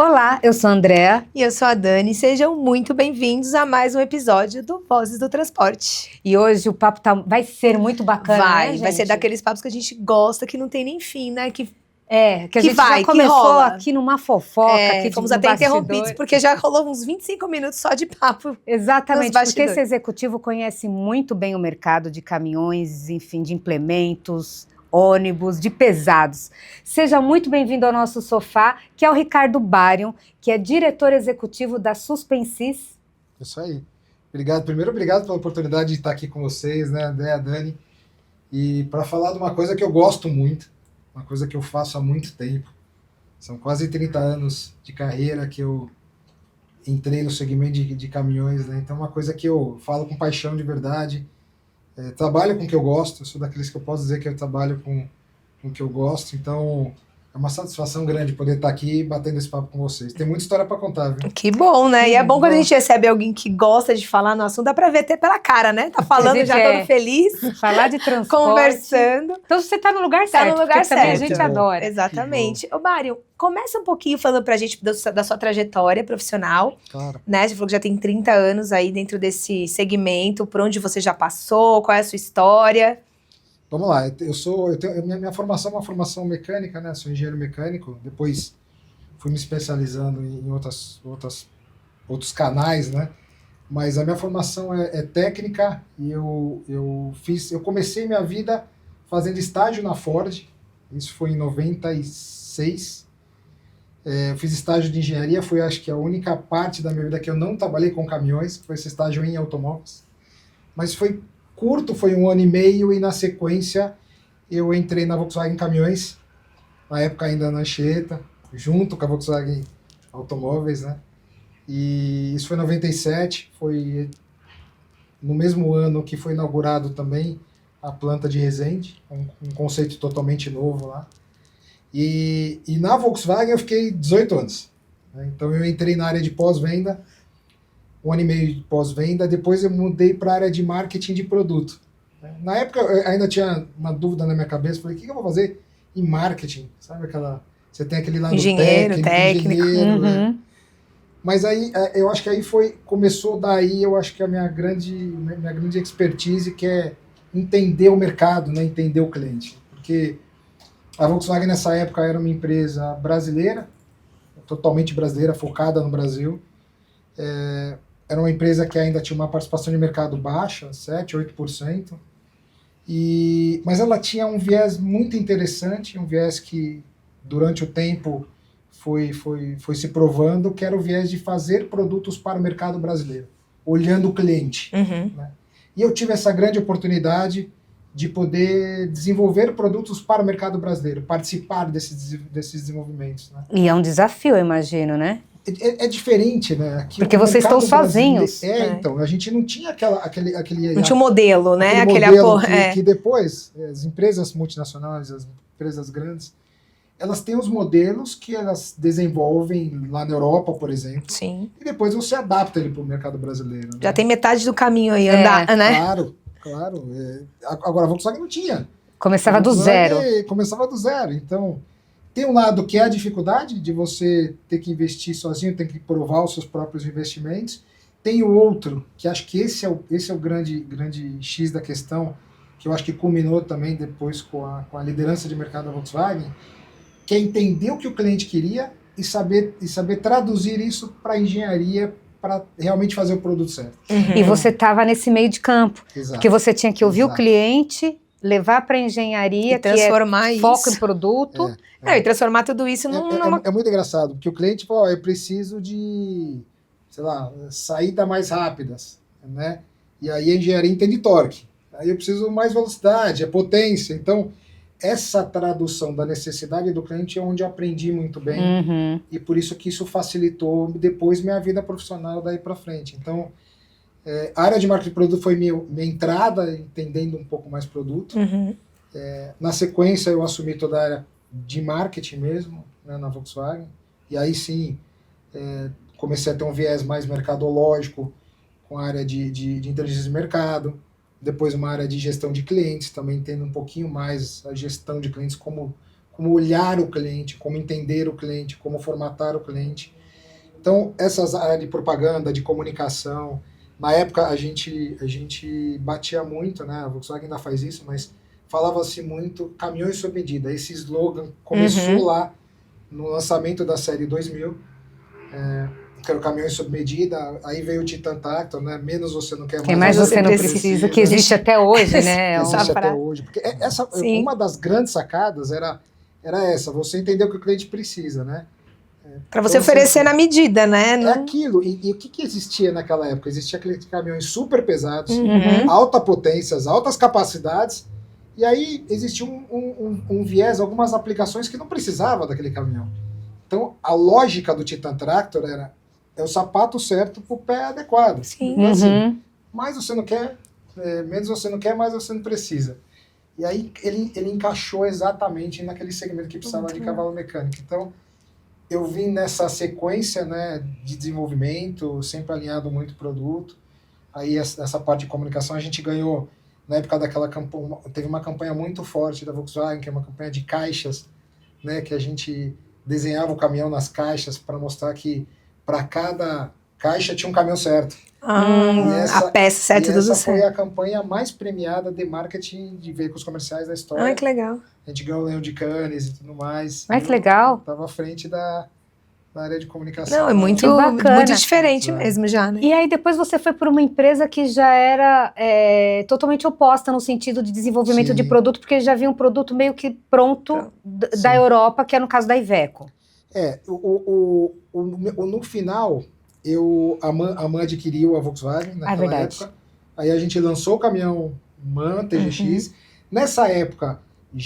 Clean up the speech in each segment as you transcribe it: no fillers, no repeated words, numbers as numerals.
Olá, eu sou a Andrea. E eu sou a Dani. Sejam muito bem-vindos a mais um episódio do Vozes do Transporte. E hoje o papo vai ser muito bacana, né, gente? Vai ser daqueles papos que a gente gosta, que não tem nem fim, né? Que a gente vai, já começou rola. Aqui numa fofoca. Aqui fomos no até bastidor. interrompidos, porque já rolou uns 25 minutos só de papo. Exatamente, porque esse executivo conhece muito bem o mercado de caminhões, enfim, de implementos, ônibus, de pesados. Seja muito bem-vindo ao nosso sofá, que é o Ricardo Barion, que é diretor executivo da Suspensis. Isso aí. Primeiro, obrigado pela oportunidade de estar aqui com vocês, né, André, Dani, e para falar de uma coisa que eu gosto muito, uma coisa que eu faço há muito tempo. São quase 30 anos de carreira que eu entrei no segmento de caminhões, né? Então é uma coisa que eu falo com paixão de verdade. Trabalho com o que eu gosto, eu sou daqueles que eu posso dizer que eu trabalho com o que eu gosto, então é uma satisfação grande poder estar aqui batendo esse papo com vocês. Tem muita história para contar, viu? Que bom, né? E é bom quando a gente recebe alguém que gosta de falar no assunto, dá para ver até pela cara, né? Tá falando já todo feliz. Falar de transporte. Conversando. Então você tá no lugar certo. Tá no lugar certo. Também a gente adora. Exatamente. Ô, Barion, começa um pouquinho falando pra gente da sua trajetória profissional. Claro. Né? Você falou que já tem 30 anos aí dentro desse segmento, por onde você já passou, qual é a sua história? Vamos lá, minha formação é uma formação mecânica, né? Sou engenheiro mecânico, depois fui me especializando em outros canais, né? Mas a minha formação é técnica e eu comecei minha vida fazendo estágio na Ford, isso foi em 96. Eu fiz estágio de engenharia, foi acho que a única parte da minha vida que eu não trabalhei com caminhões, foi esse estágio em automóveis. Mas foi curto, foi 1 ano e meio, e na sequência eu entrei na Volkswagen Caminhões, na época ainda na Anchieta, junto com a Volkswagen Automóveis, né? E isso foi em 97, foi no mesmo ano que foi inaugurado também a planta de Resende, um conceito totalmente novo lá. E na Volkswagen eu fiquei 18 anos, né? Então eu entrei na área de pós-venda, 1 ano e meio de pós-venda, depois eu mudei para a área de marketing de produto. Na época eu ainda tinha uma dúvida na minha cabeça, falei, o que eu vou fazer em marketing? Sabe aquela... Você tem aquele lado técnico. Engenheiro, né? Mas aí, eu acho que aí começou daí, eu acho que a minha grande expertise, que é entender o mercado, né? Entender o cliente. Porque a Volkswagen nessa época era uma empresa brasileira, totalmente brasileira, focada no Brasil. Era uma empresa que ainda tinha uma participação de mercado baixa, 7%, 8%, mas ela tinha um viés muito interessante, um viés que durante o tempo foi se provando, que era o viés de fazer produtos para o mercado brasileiro, olhando o cliente. Uhum. Né? E eu tive essa grande oportunidade de poder desenvolver produtos para o mercado brasileiro, participar desses desenvolvimentos. Né? E é um desafio, eu imagino, né? É diferente, né? Aqui porque vocês estão sozinhos. Então, a gente não tinha aquele... Não tinha um modelo, né? Aquele modelo que depois, as empresas multinacionais, as empresas grandes, elas têm os modelos que elas desenvolvem lá na Europa, por exemplo. Sim. E depois você adapta ele para o mercado brasileiro. Né? Já tem metade do caminho aí andar, né? Claro. Agora, a Volkswagen não tinha. Começava do zero. Começava do zero, então... Tem um lado que é a dificuldade de você ter que investir sozinho, ter que provar os seus próprios investimentos. Tem o outro, que acho que esse é o grande X da questão, que eu acho que culminou também depois com a liderança de mercado da Volkswagen, que é entender o que o cliente queria e saber traduzir isso para a engenharia, para realmente fazer o produto certo. Uhum. E você estava nesse meio de campo, Exato. Porque você tinha que ouvir o cliente, levar para a engenharia, e transformar que é foco em produto. E transformar tudo isso numa... É muito engraçado, porque o cliente fala, eu preciso de, sei lá, saídas mais rápidas, né? E aí a engenharia entende torque. Aí eu preciso mais velocidade, potência. Então, essa tradução da necessidade do cliente é onde eu aprendi muito bem. Uhum. E por isso que isso facilitou depois minha vida profissional daí para frente. Então, a área de marketing de produto foi minha entrada, entendendo um pouco mais produto. Uhum. Na sequência, eu assumi toda a área de marketing mesmo, né, na Volkswagen. E aí sim, comecei a ter um viés mais mercadológico com a área de inteligência de mercado. Depois uma área de gestão de clientes, também tendo um pouquinho mais a gestão de clientes como como olhar o cliente, como entender o cliente, como formatar o cliente. Então, essas áreas de propaganda, de comunicação, na época a gente batia muito, né? A Volkswagen ainda faz isso, mas falava-se muito caminhões sob medida. Esse slogan começou lá no lançamento da série 2000, que era o caminhões sob medida. Aí veio o Titan Tractor, né? Menos você não quer mais. Quem mais você não precisa, que existe até hoje, né? Existe até hoje. Porque uma das grandes sacadas era essa, você entender o que o cliente precisa, né? Para você oferecer na medida, né? É aquilo. E o que existia naquela época? Existia aqueles caminhões super pesados, alta potências, altas capacidades, e aí existia um viés, algumas aplicações que não precisava daquele caminhão. Então, a lógica do Titan Tractor é o sapato certo para o pé adequado. Sim. Então, assim, mais você não quer, menos você não quer, mais você não precisa. E aí ele encaixou exatamente naquele segmento que precisava de cavalo mecânico. Então, eu vim nessa sequência, né, de desenvolvimento, sempre alinhado muito produto. Aí essa parte de comunicação a gente ganhou, na época daquela campanha, teve uma campanha muito forte da Volkswagen, que é uma campanha de caixas, né, que a gente desenhava o caminhão nas caixas para mostrar que para cada caixa tinha um caminhão certo. A peça certa, tudo certo. Essa foi a campanha mais premiada de marketing de veículos comerciais da história. Ah, que legal. A gente ganhou o Leão de Cannes e tudo mais. Ai, que legal. Estava à frente da área de comunicação. Não, é muito diferente mesmo já, né? E aí depois você foi para uma empresa que já era totalmente oposta no sentido de desenvolvimento de produto, porque já havia um produto meio que pronto da Europa, que é no caso da Iveco. No final, a MAN adquiriu a Volkswagen naquela época. Aí a gente lançou o caminhão MAN TGX. Nessa época, eu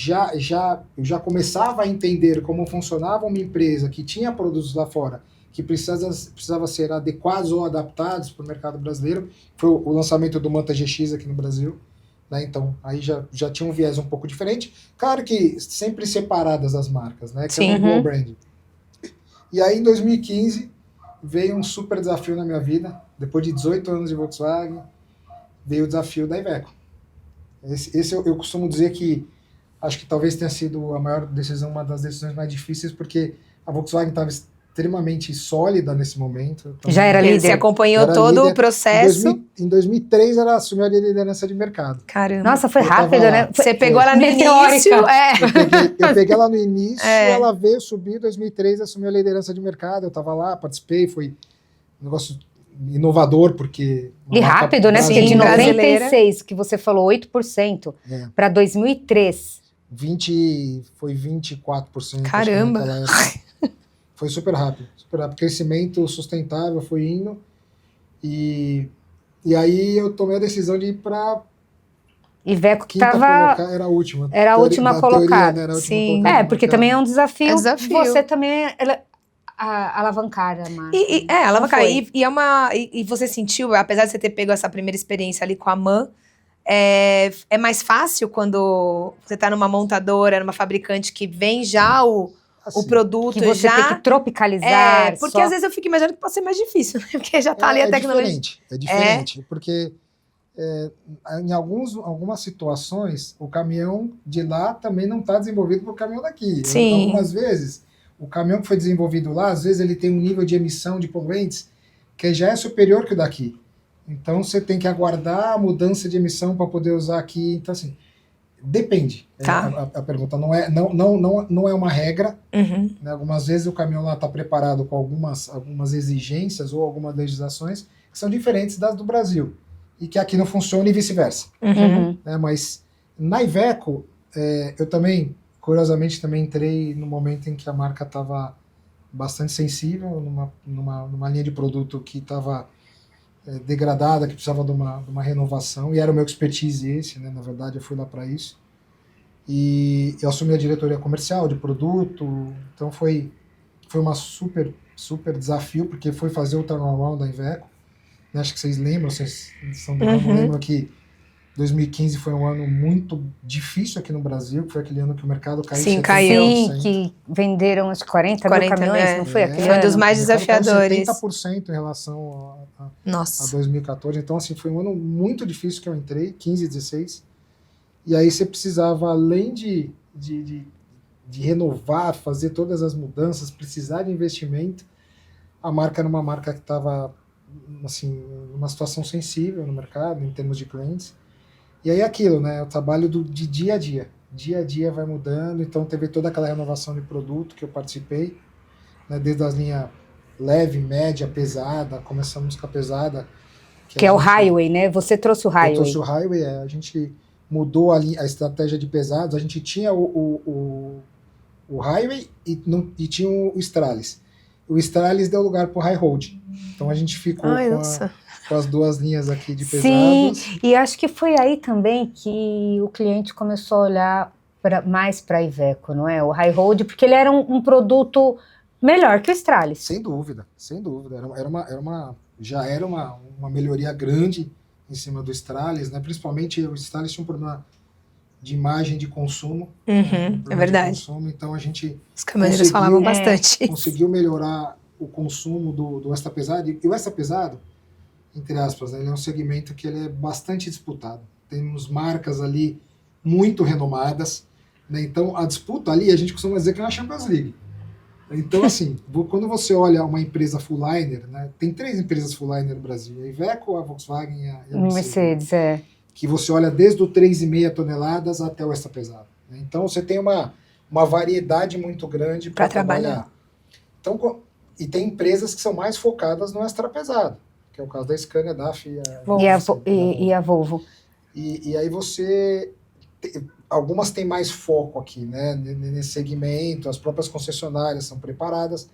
já começava a entender como funcionava uma empresa que tinha produtos lá fora, que precisava ser adequados ou adaptados para o mercado brasileiro. Foi o lançamento do MAN TGX aqui no Brasil. Né? Então, aí já tinha um viés um pouco diferente. Claro que sempre separadas as marcas, né? Que é um dual branding. E aí, em 2015, veio um super desafio na minha vida. Depois de 18 anos de Volkswagen, veio o desafio da Iveco. Esse eu costumo dizer que acho que talvez tenha sido a maior decisão, uma das decisões mais difíceis, porque a Volkswagen estava extremamente sólida nesse momento. Já era líder. Você acompanhou todo o processo. Em 2003, ela assumiu a liderança de mercado. Caramba. Nossa, foi rápido, né? Você pegou ela no início. Eu peguei ela no início, ela veio subir, em 2003, assumiu a liderança de mercado. Eu estava lá, participei, foi um negócio inovador, porque... E rápido, né? Porque de 96, que você falou, 8%, para 2003... Foi 24%. Caramba! Foi super rápido. Crescimento sustentável foi indo. E aí eu tomei a decisão de ir para... Iveco que estava... Era a última. Era a última colocada. Teoria, né? Sim. Porque também é um desafio. Você também... alavancar a marca. Alavancar. E você sentiu, apesar de você ter pego essa primeira experiência ali com a MAN, é mais fácil quando você está numa montadora, numa fabricante que vem já o produto, que você tem que tropicalizar. Porque às vezes eu fico imaginando que pode ser mais difícil, né? Porque já está ali a tecnologia. É diferente, porque em algumas situações o caminhão de lá também não está desenvolvido para o caminhão daqui. Sim. Algumas vezes o caminhão que foi desenvolvido lá, às vezes ele tem um nível de emissão de poluentes que já é superior que o daqui. Então você tem que aguardar a mudança de emissão para poder usar aqui. Então, assim, depende. Tá. A pergunta não é uma regra. Né? Algumas vezes o caminhão lá está preparado com algumas exigências ou algumas legislações que são diferentes das do Brasil. E que aqui não funciona e vice-versa. Né? Mas na Iveco, eu também, curiosamente, também entrei no momento em que a marca estava bastante sensível, numa linha de produto que estava degradada, que precisava de uma renovação, e era o meu expertise esse, né? Na verdade eu fui lá para isso, e eu assumi a diretoria comercial de produto, então foi uma super desafio, porque foi fazer o turnaround da Iveco, né? Acho que vocês lembram, vocês são do ramo, lembram que 2015 foi um ano muito difícil aqui no Brasil, que foi aquele ano que o mercado caiu. Sim, caiu. Sim, que venderam uns 40 mil caminhões, não foi aquele ano? Foi um dos mais desafiadores. 70% em relação a 2014. Então, assim, foi um ano muito difícil que eu entrei, 15, 16. E aí você precisava, além de de renovar, fazer todas as mudanças, precisar de investimento, a marca era uma marca que estava assim, numa situação sensível no mercado, em termos de clientes. E aí aquilo, né? O trabalho de dia a dia. Dia a dia vai mudando, então teve toda aquela renovação de produto que eu participei, né? Desde as linhas leve, média, pesada, começamos com a pesada. Que é o Highway, né? Você trouxe o Highway. Eu trouxe o Highway, a gente mudou a estratégia de pesados, a gente tinha o Highway e tinha o Stralis. O Stralis deu lugar pro High Road. Então a gente ficou com as duas linhas aqui de pesados. Sim, e acho que foi aí também que o cliente começou a olhar mais para a Iveco, não é? O High Road, porque ele era um produto melhor que o Stralis. Sem dúvida, sem dúvida. Já era uma melhoria grande em cima do Stralis, né? Principalmente o Stralis tinha um problema de imagem de consumo. É verdade. Consumo, então a gente os caminhoneiros falavam bastante. Conseguiu melhorar o consumo do extra pesado. E o extra pesado, entre aspas, né, ele é um segmento que ele é bastante disputado. Temos marcas ali muito renomadas, né? Então a disputa ali, a gente costuma dizer que é uma Champions League. Então, assim, quando você olha uma empresa full-liner, né, tem 3 empresas full-liner no Brasil, a Iveco, a Volkswagen e a Mercedes, que você olha desde o 3,5 toneladas até o extra pesado. Né? Então, você tem uma variedade muito grande para trabalhar. Então, e tem empresas que são mais focadas no extra pesado, que é o caso da Scania, a DAF e a Volvo. E aí algumas têm mais foco aqui, né, nesse segmento, as próprias concessionárias são preparadas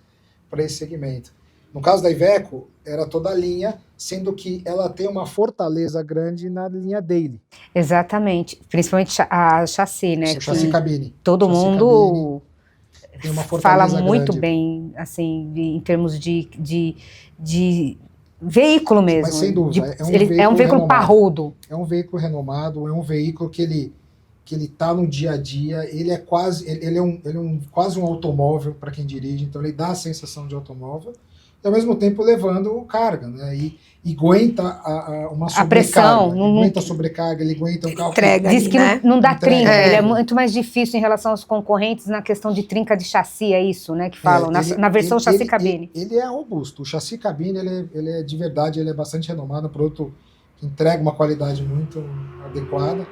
para esse segmento. No caso da Iveco, era toda a linha, sendo que ela tem uma fortaleza grande na linha Daily. Exatamente, principalmente a chassi, né? O chassi cabine. Todo mundo tem uma fortaleza fala muito grande. bem, assim, em termos de veículo mesmo. Mas sem dúvida, é um veículo parrudo. É um veículo renomado, é um veículo que ele está no dia a dia, ele é quase um automóvel para quem dirige, então ele dá a sensação de automóvel, e ao mesmo tempo levando carga, né? E aguenta uma sobrecarga. A pressão. Ele aguenta a sobrecarga, ele aguenta um carro. Diz que não dá trinca, É. Ele é muito mais difícil em relação aos concorrentes na questão de trinca de chassi, é isso, né? Que falam, na versão chassi cabine. Ele é robusto, o chassi cabine, ele é de verdade, ele é bastante renomado, um produto que entrega uma qualidade muito adequada.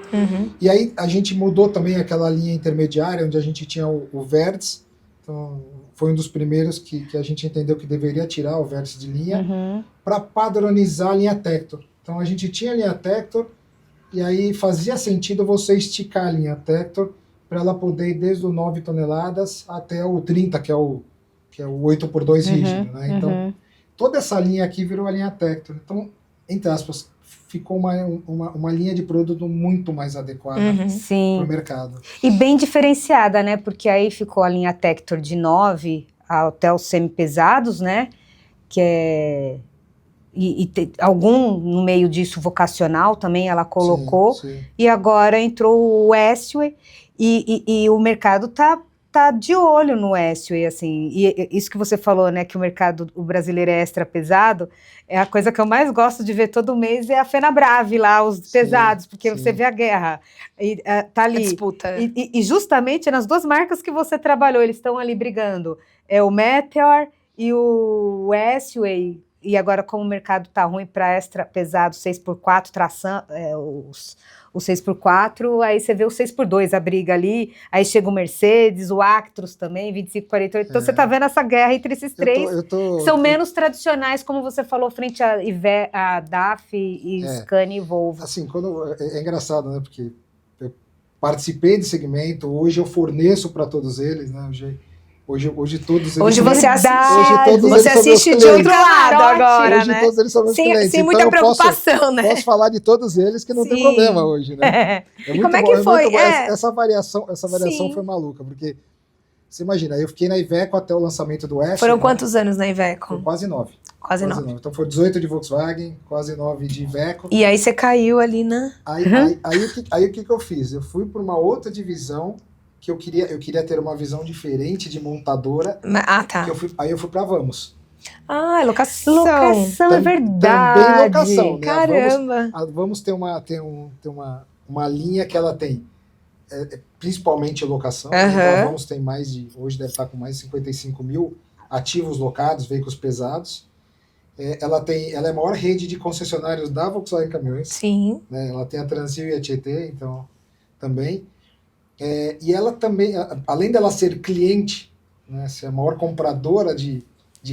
E aí a gente mudou também aquela linha intermediária, onde a gente tinha o Vértice, então foi um dos primeiros que a gente entendeu que deveria tirar o Vértice de linha, para padronizar a linha Tector. Então a gente tinha a linha Tector, e aí fazia sentido você esticar a linha Tector para ela poder ir desde o 9 toneladas até o 30, que é o 8x2 rígido. Né? Então toda essa linha aqui virou a linha Tector. Então, entre aspas, ficou uma linha de produto muito mais adequada para o mercado. E bem diferenciada, né? Porque aí ficou a linha Tector de 9 até os semi-pesados, né? Que é... E algum no meio disso vocacional também ela colocou. Sim. E agora entrou o S-Way e o mercado tá de olho no S-Way, assim. E isso que você falou, né? Que o brasileiro é extra pesado. É a coisa que eu mais gosto de ver todo mês, é a Fenabrave lá, os pesados, porque você vê a guerra. Tá ali. A disputa. E justamente nas 2 marcas que você trabalhou, eles estão ali brigando. É o Meteor e o S-Way. E agora, como o mercado tá ruim para extra pesado, 6x4, tração, o 6x4, aí você vê o 6x2, a briga ali, aí chega o Mercedes, o Actros também, 2548. Então você tá vendo essa guerra entre esses 3, que são menos tradicionais, como você falou, frente a DAF e Scania e Volvo. Assim, é engraçado, né? Porque eu participei desse segmento, hoje eu forneço para todos eles, né? Hoje todos eles Hoje você você assiste de outro lado agora, hoje né? Todos eles são meus clientes. Sem muita preocupação, né? Posso falar de todos eles que não tem problema hoje, né? E como é que foi? Essa variação foi maluca, porque você imagina, eu fiquei na Iveco até o lançamento do S. Foram quantos anos na Iveco? Foi quase 9. Quase 9. Então foi 18 de Volkswagen, quase 9 de Iveco. E aí você caiu ali na... Aí o que eu fiz? Eu fui para uma outra divisão que eu queria ter uma visão diferente de montadora. Tá. Aí eu fui para Vamos. Locação. Locação, é verdade. Também locação, né? Caramba. Vamos ter uma linha que ela tem principalmente locação. Aham. Então, vamos ter hoje deve estar com mais de 55 mil ativos locados, veículos pesados. Ela é a maior rede de concessionários da Volkswagen Caminhões. Sim. Né? Ela tem a Transil e a Tietê, então também. E ela também, além dela ser cliente, né, ser a maior compradora de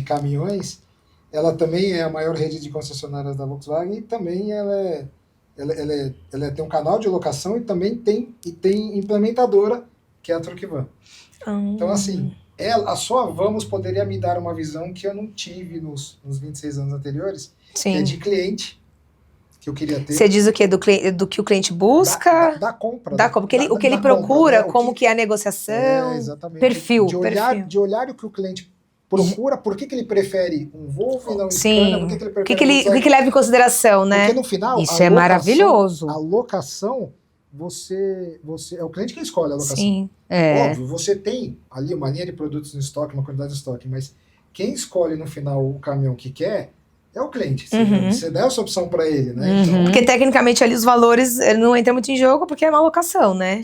caminhões, ela também é a maior rede de concessionárias da Volkswagen e também ela tem um canal de locação e também tem implementadora, que é a Truckvan. Então, assim, só a Vamos poderia me dar uma visão que eu não tive nos 26 anos anteriores, Sim. que é de cliente, que eu queria ter. Você diz o quê? Do que o cliente busca? Da compra. Da compra. O que ele da procura, compra, né? como que é a negociação. Exatamente. Perfil. De olhar o que o cliente procura, por que ele prefere um Volvo e não um Sim. Scania, por que ele O prefere que leva em consideração, né? Porque no final, Isso é maravilhoso. A locação, é o cliente que escolhe a locação. Sim. Óbvio, você tem ali uma linha de produtos no estoque, uma quantidade de estoque, mas quem escolhe no final o caminhão que quer é o cliente. Você dá essa opção para ele, né? Então, Porque tecnicamente ali os valores não entram muito em jogo porque é uma locação, né?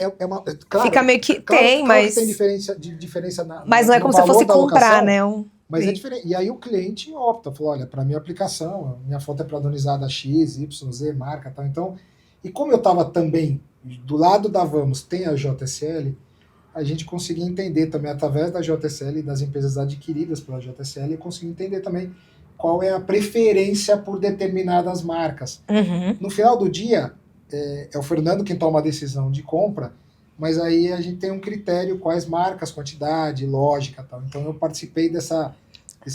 claro, Fica meio que claro, tem, claro mas... que tem diferença Mas não é no como se valor fosse da comprar, locação, né? Mas é diferente. E aí o cliente opta, falou, olha, para minha aplicação, minha foto é padronizada X, Y, Z, marca, tal. Então, e como eu estava também do lado da Vamos, tem a JSL, a gente conseguia entender também através da JSL e das empresas adquiridas pela JSL, e conseguia entender também qual é a preferência por determinadas marcas. No final do dia, é o Fernando quem toma a decisão de compra, mas aí a gente tem um critério, quais marcas, quantidade, lógica, tal. Então eu participei desse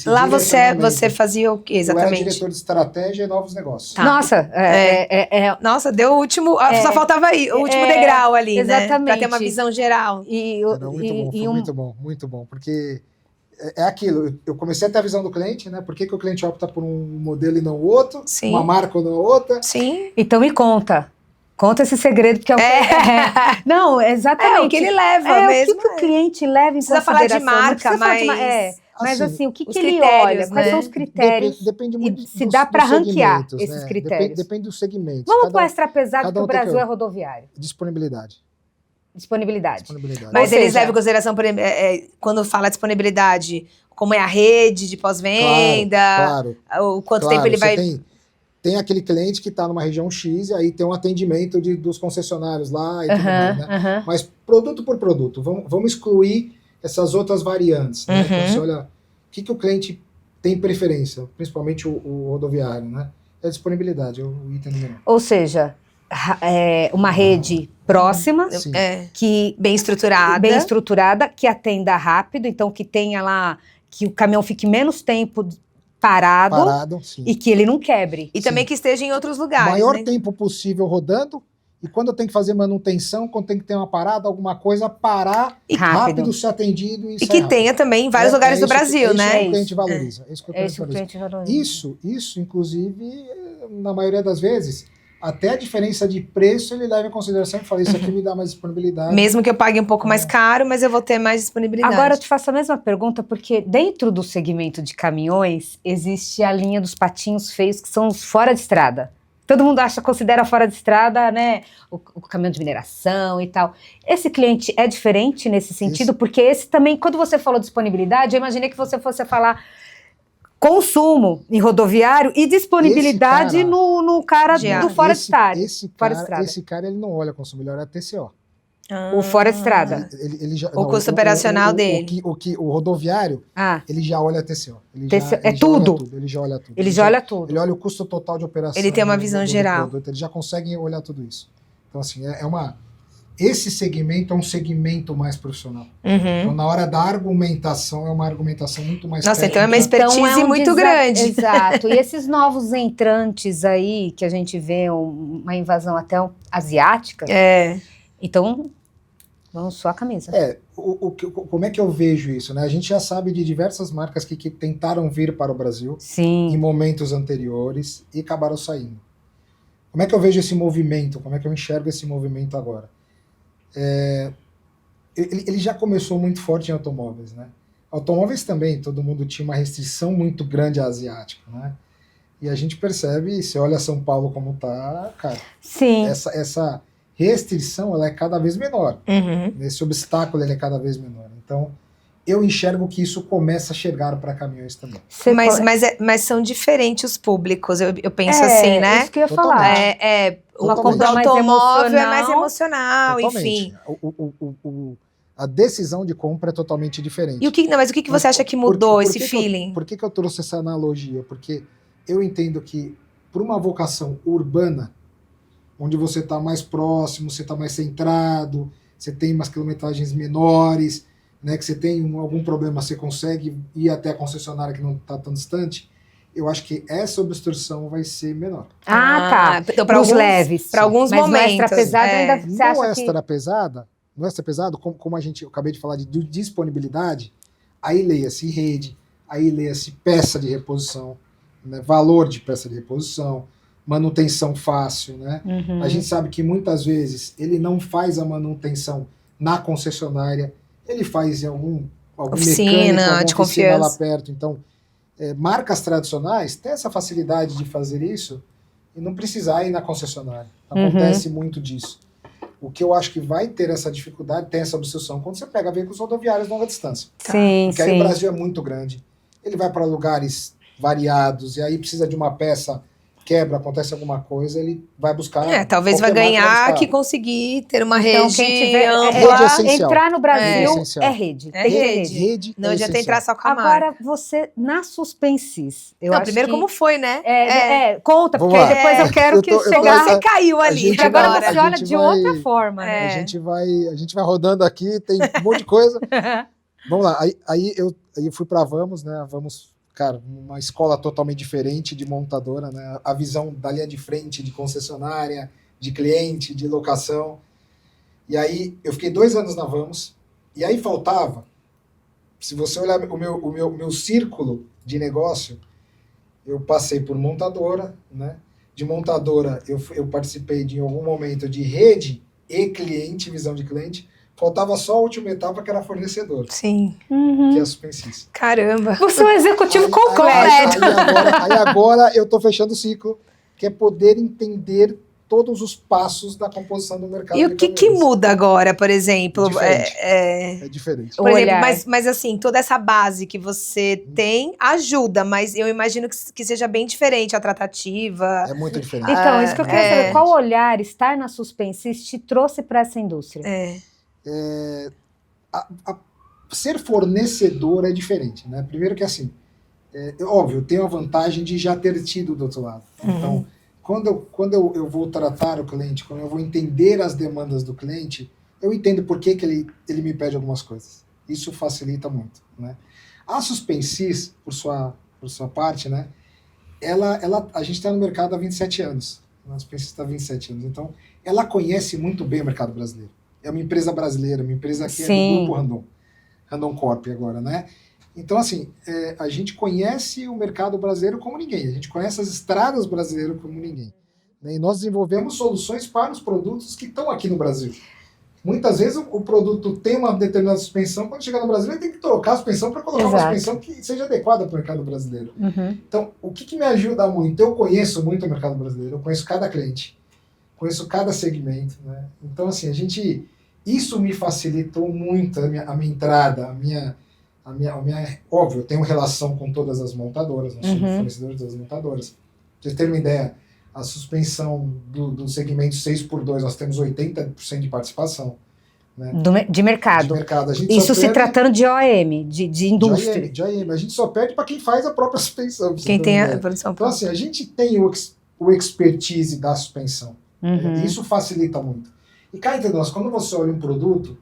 Lá direcionamento. você fazia o quê exatamente? Eu era diretor de estratégia e novos negócios. Tá. Nossa, Nossa, deu o último. Só faltava aí, o último degrau ali, exatamente. né? Pra ter uma visão geral. Era muito bom, muito bom. Porque é aquilo, eu comecei a ter a visão do cliente, né? Por que o cliente opta por um modelo e não o outro? Sim. Uma marca ou não outra? Sim. Então me conta. Conta esse segredo, porque é o que... Não, exatamente. É o que ele leva mesmo. O que o cliente leva em consideração. Falar de marca, mas assim, o que ele critérios, olha? né? Quais são os critérios? Depende muito se dá para ranquear esses né? critérios. Depende dos segmentos. Vamos para o extra pesado, que o Brasil que é rodoviário. Disponibilidade. Mas eles levam em consideração, quando fala disponibilidade, como é a rede de pós-venda, o quanto tempo ele vai... Tem aquele cliente que está numa região X e aí tem um atendimento dos concessionários lá e tudo mais, né? Mas produto por produto, vamos excluir essas outras variantes, né? Então você olha, o que o cliente tem preferência, principalmente o rodoviário, né? É a disponibilidade, é o item número 1. Ou seja, uma rede próxima, que bem estruturada, que atenda rápido, então que tenha lá, que o caminhão fique menos tempo parado sim. E que ele não quebre. E também que esteja em outros lugares. O maior tempo possível rodando, e quando eu tenho que fazer manutenção, quando tem que ter uma parada, alguma coisa, parar rápido ser atendido e que tenha também em vários lugares do Brasil, né? Isso que o cliente valoriza. Isso, inclusive, na maioria das vezes, até a diferença de preço ele leva em consideração e fala, isso aqui me dá mais disponibilidade. Mesmo que eu pague um pouco mais caro, mas eu vou ter mais disponibilidade. Agora eu te faço a mesma pergunta, porque dentro do segmento de caminhões, existe a linha dos patinhos feios, que são os fora de estrada. Todo mundo considera fora de estrada, né, o caminhão de mineração e tal. Esse cliente é diferente nesse sentido, porque esse também, quando você falou disponibilidade, eu imaginei que você fosse falar consumo em rodoviário e disponibilidade no cara do fora de estrada. Esse cara, ele não olha consumo, ele olha TCO. O fora de estrada. O custo operacional dele. O rodoviário, ele já olha TCO. Ele já olha tudo. Ele olha o custo total de operação. Ele tem uma visão geral. Produto, ele já consegue olhar tudo isso. Então, assim, esse segmento é um segmento mais profissional. Então, na hora da argumentação, é uma argumentação muito mais técnica. Então é uma expertise muito grande. Exato. E esses novos entrantes aí, que a gente vê uma invasão até asiática, então, vamos suar a camisa. Como é que eu vejo isso, né? A gente já sabe de diversas marcas que tentaram vir para o Brasil em momentos anteriores e acabaram saindo. Como é que eu vejo esse movimento? Como é que eu enxergo esse movimento agora? Ele já começou muito forte em automóveis, né? Automóveis também, todo mundo tinha uma restrição muito grande asiática, né? E a gente percebe, você olha São Paulo como tá, cara. Sim. restrição ela é cada vez menor. Esse obstáculo ele é cada vez menor. Então, eu enxergo que isso começa a chegar para caminhões também. Mas são diferentes os públicos, eu penso assim, né? Isso que eu ia Totalmente. falar. Uma Totalmente. compra Mais automóvel é mais emocional. emocional, enfim. A decisão de compra é totalmente diferente. Mas o que você acha que mudou esse feeling? Por que eu trouxe essa analogia? Porque eu entendo que, por uma vocação urbana, onde você está mais próximo, você está mais centrado, você tem umas quilometragens menores, né, que você tem algum problema, você consegue ir até a concessionária que não está tão distante, eu acho que essa obstrução vai ser menor. Tá. Então, Para os leves. Para alguns mas momentos. Mas extra pesado ainda você acha no extra pesado, como eu acabei de falar de disponibilidade, aí leia-se rede, aí leia-se peça de reposição, né, valor de peça de reposição, manutenção fácil, né? A gente sabe que muitas vezes ele não faz a manutenção na concessionária, ele faz em algum oficina, mecânico, alguma de oficina confiança lá perto. Então, marcas tradicionais têm essa facilidade de fazer isso e não precisar ir na concessionária. Acontece muito disso. O que eu acho que vai ter essa dificuldade, tem essa obstrução, quando você pega veículos rodoviários de longa distância. Sim, porque aí o Brasil é muito grande. Ele vai para lugares variados, e aí precisa de uma peça, quebra, acontece alguma coisa, ele vai buscar... talvez vai ganhar que conseguir ter uma rede quem tiver ampla. Entrar no Brasil é rede. É rede. Não adianta entrar só com a marca. Agora, você, na Suspensis, primeiro como foi, né? Conta, porque depois eu quero que chegar... Você caiu ali. Agora você olha de outra forma. A gente vai rodando aqui, tem um monte de coisa. Vamos lá, aí eu fui para a Vamos, né? A Vamos... Cara, uma escola totalmente diferente de montadora, né? A visão da linha de frente, de concessionária, de cliente, de locação. E aí, eu fiquei 2 anos na Vamos, e aí faltava, se você olhar o meu círculo de negócio, eu passei por montadora, né? De montadora, eu participei de algum momento de rede e cliente, visão de cliente. Faltava só a última etapa, que era fornecedor. Sim. Que é a Suspensis. Caramba. Você é um executivo completo. Aí agora eu estou fechando o ciclo, que é poder entender todos os passos da composição do mercado. E o que muda agora, por exemplo? É diferente. Por exemplo, mas assim, toda essa base que você tem ajuda, mas eu imagino que seja bem diferente a tratativa. É muito diferente. Então, isso que eu quero saber, qual olhar estar na Suspensis te trouxe para essa indústria? Ser fornecedor é diferente, né? Primeiro que assim, óbvio, eu tenho a vantagem de já ter tido do outro lado. Então, quando eu vou tratar o cliente, quando eu vou entender as demandas do cliente, eu entendo por que ele me pede algumas coisas. Isso facilita muito, né? A Suspensis, por sua parte, né? A gente está no mercado há 27 anos. A Suspensis está há 27 anos. Então, ela conhece muito bem o mercado brasileiro. É uma empresa brasileira, uma empresa que é do grupo Randon Corp agora, né? Então, assim, a gente conhece o mercado brasileiro como ninguém, a gente conhece as estradas brasileiras como ninguém. Né? E nós desenvolvemos soluções para os produtos que estão aqui no Brasil. Muitas vezes o produto tem uma determinada suspensão, quando chegar no Brasil ele tem que trocar a suspensão para colocar uma suspensão que seja adequada para o mercado brasileiro. Então, o que me ajuda muito? Eu conheço muito o mercado brasileiro, eu conheço cada cliente, conheço cada segmento, né? Então, assim, isso me facilitou muito a minha entrada, óbvio, eu tenho relação com todas as montadoras, nós somos fornecedores das montadoras. Pra vocês terem uma ideia, a suspensão do segmento 6x2, nós temos 80% de participação. Né? De mercado. Isso se tratando de OEM, de indústria. De OEM. A gente só perde para quem faz a própria suspensão. Quem tem a produção. Então, assim, a gente tem o expertise da suspensão. Isso facilita muito. E cá entre nós, quando você olha um produto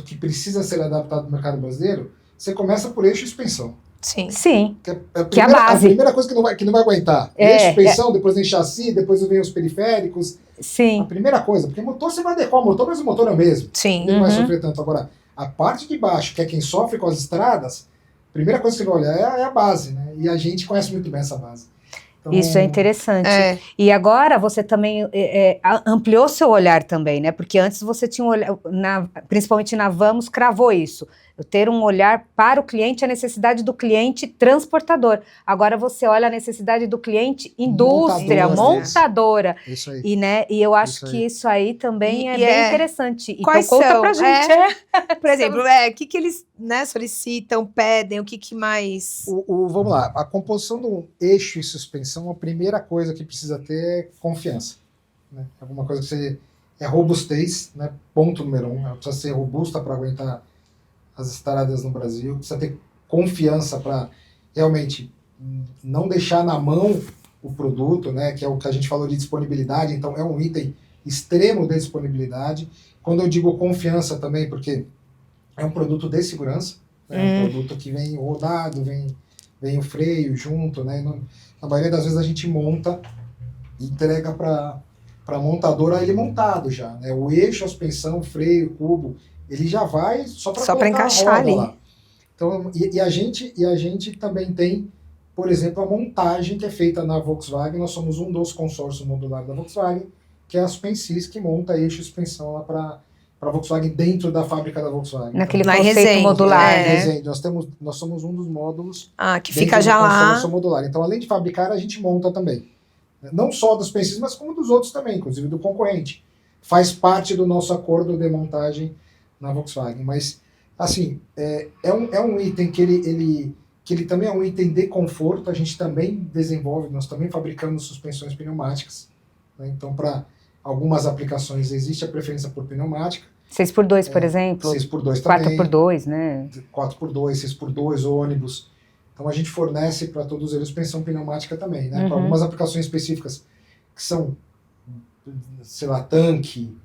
que precisa ser adaptado ao mercado brasileiro, você começa por eixo e suspensão. Sim. Que é a base. A primeira coisa que não vai aguentar. Eixo, suspensão, depois vem chassi, depois vem os periféricos. Sim. A primeira coisa, porque motor você vai adequar o motor, mas o motor é o mesmo. Sim. Ele não vai sofrer tanto. Agora, a parte de baixo, que é quem sofre com as estradas, a primeira coisa que você vai olhar é a base, né? E a gente conhece muito bem essa base. Então, isso é interessante. E agora você também ampliou seu olhar também, né? Porque antes você tinha um olhar, principalmente na Vamos, cravou isso. Eu ter um olhar para o cliente, a necessidade do cliente transportador. Agora você olha a necessidade do cliente indústria, montadora. Isso aí. E eu acho que isso aí também é bem interessante. Então Quais conta são? pra gente. Por exemplo, o que eles, né, solicitam, pedem, o que mais... Vamos lá, a composição do eixo e suspensão, a primeira coisa que precisa ter é confiança. Né? Alguma coisa que você... É robustez, né? Ponto número 1. Ela precisa ser robusta para aguentar as estradas no Brasil. Precisa ter confiança para realmente não deixar na mão o produto, né? Que é o que a gente falou de disponibilidade. Então, é um item extremo de disponibilidade. Quando eu digo confiança também, porque é um produto de segurança. Né? Um produto que vem rodado, vem o freio junto. Né? Na maioria das vezes a gente monta e entrega para a montadora ele montado já, né? O eixo, a suspensão, o freio, o cubo, ele já vai só para encaixar ali. Lá. Então, e a gente também tem, por exemplo, a montagem que é feita na Volkswagen. Nós somos um dos consórcios modulares da Volkswagen, que é a Suspensis, que monta eixo e suspensão lá para a Volkswagen dentro da fábrica da Volkswagen. Naquele então, conceito modular, né? Resende. Nós somos um dos módulos que fica já lá. Modular. Então, além de fabricar, a gente monta também. Não só dos Suspensis, mas como dos outros também, inclusive do concorrente. Faz parte do nosso acordo de montagem na Volkswagen. Mas, assim, é um item que ele também é um item de conforto. A gente também desenvolve, nós também fabricamos suspensões pneumáticas. Né? Então, para algumas aplicações existe a preferência por pneumática. 6x2, por exemplo. 6x2 também. 4x2, né? 4x2, 6x2, ônibus. Então a gente fornece para todos eles suspensão pneumática também, né? Para algumas aplicações específicas que são, sei lá, tanque,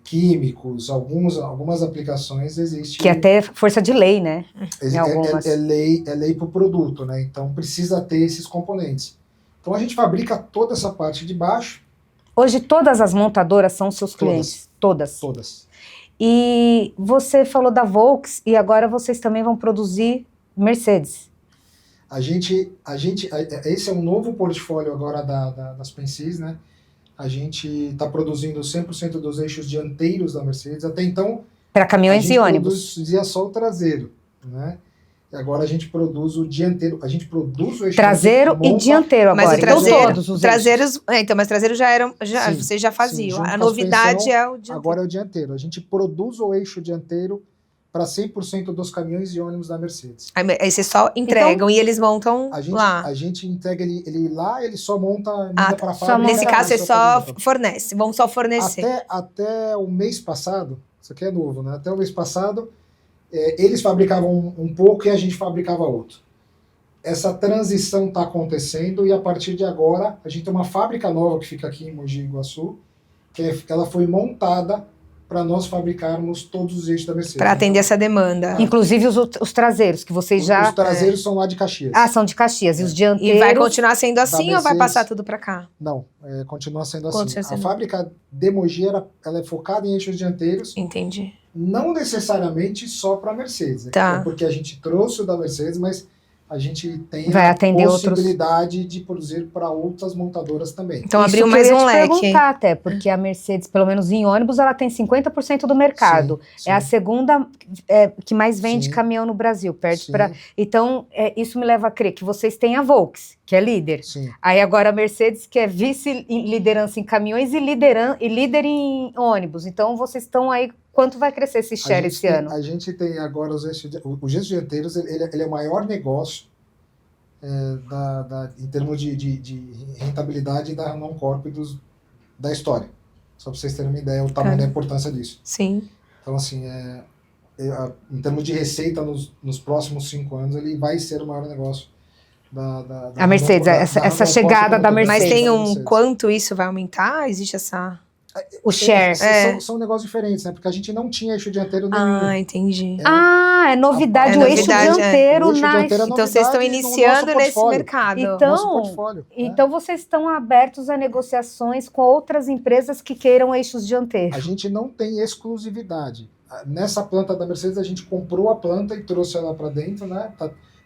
químicos, algumas aplicações existe. Que até força de lei, né? É lei para o produto, né? Então precisa ter esses componentes. Então a gente fabrica toda essa parte de baixo. Hoje todas as montadoras são seus clientes? Todas. Todas. E você falou da Volks e agora vocês também vão produzir Mercedes. Esse é um novo portfólio agora da Suspensis, né? A gente está produzindo 100% dos eixos dianteiros da Mercedes. Até então, para caminhões e ônibus. A gente produzia só o traseiro, né? E agora a gente produz o dianteiro. A gente produz o eixo traseiro e dianteiro agora. Mas então todos os traseiros, mas traseiros já eram, vocês já faziam. A novidade é o dianteiro. Agora é o dianteiro. A gente produz o eixo dianteiro para 100% dos caminhões e ônibus da Mercedes. Aí vocês só entregam e eles montam lá. A gente entrega ele lá, ele só monta para a fábrica. Nesse caso, você só fornece, vão só fornecer. Até o mês passado, isso aqui é novo, né? Até o mês passado, eles fabricavam um pouco e a gente fabricava outro. Essa transição está acontecendo e a partir de agora, a gente tem uma fábrica nova que fica aqui em Mogi Guaçu, que ela foi montada para nós fabricarmos todos os eixos da Mercedes. Para atender essa demanda. Inclusive os traseiros, que vocês já... Os traseiros são lá de Caxias. São de Caxias. E os dianteiros... E vai continuar sendo assim ou vai passar tudo para cá? Não, continua sendo assim. A fábrica de Mogi, ela é focada em eixos dianteiros. Entendi. Não necessariamente só para a Mercedes. Tá. Porque a gente trouxe o da Mercedes, mas a gente tem vai atender possibilidade de produzir para outras montadoras também. Então abriu mais um leque. Perguntar até, porque a Mercedes, pelo menos em ônibus, ela tem 50% do mercado. Sim. É a segunda que mais vende caminhão no Brasil. Perde para. Então, isso me leva a crer que vocês têm a Volks, que é líder. Sim. Aí agora a Mercedes, que é vice-liderança em caminhões e líder em ônibus. Então, vocês estão aí. Quanto vai crescer esse share esse ano? A gente tem agora os eixos dianteiros, ele é o maior negócio em termos de rentabilidade da Renault Corp da história. Só para vocês terem uma ideia, o tamanho da importância disso. Sim. Então, assim, em termos de receita, nos próximos 5 anos, ele vai ser o maior negócio da a Mercedes, essa chegada da Mercedes. Mas tem quanto isso vai aumentar? Existe essa... O share. São negócios diferentes, né? Porque a gente não tinha eixo dianteiro nenhum. Entendi. É novidade. O eixo dianteiro. Então vocês estão iniciando nesse mercado. Então vocês estão abertos a negociações com outras empresas que queiram eixos dianteiros. A gente não tem exclusividade. Nessa planta da Mercedes, a gente comprou a planta e trouxe ela para dentro, né?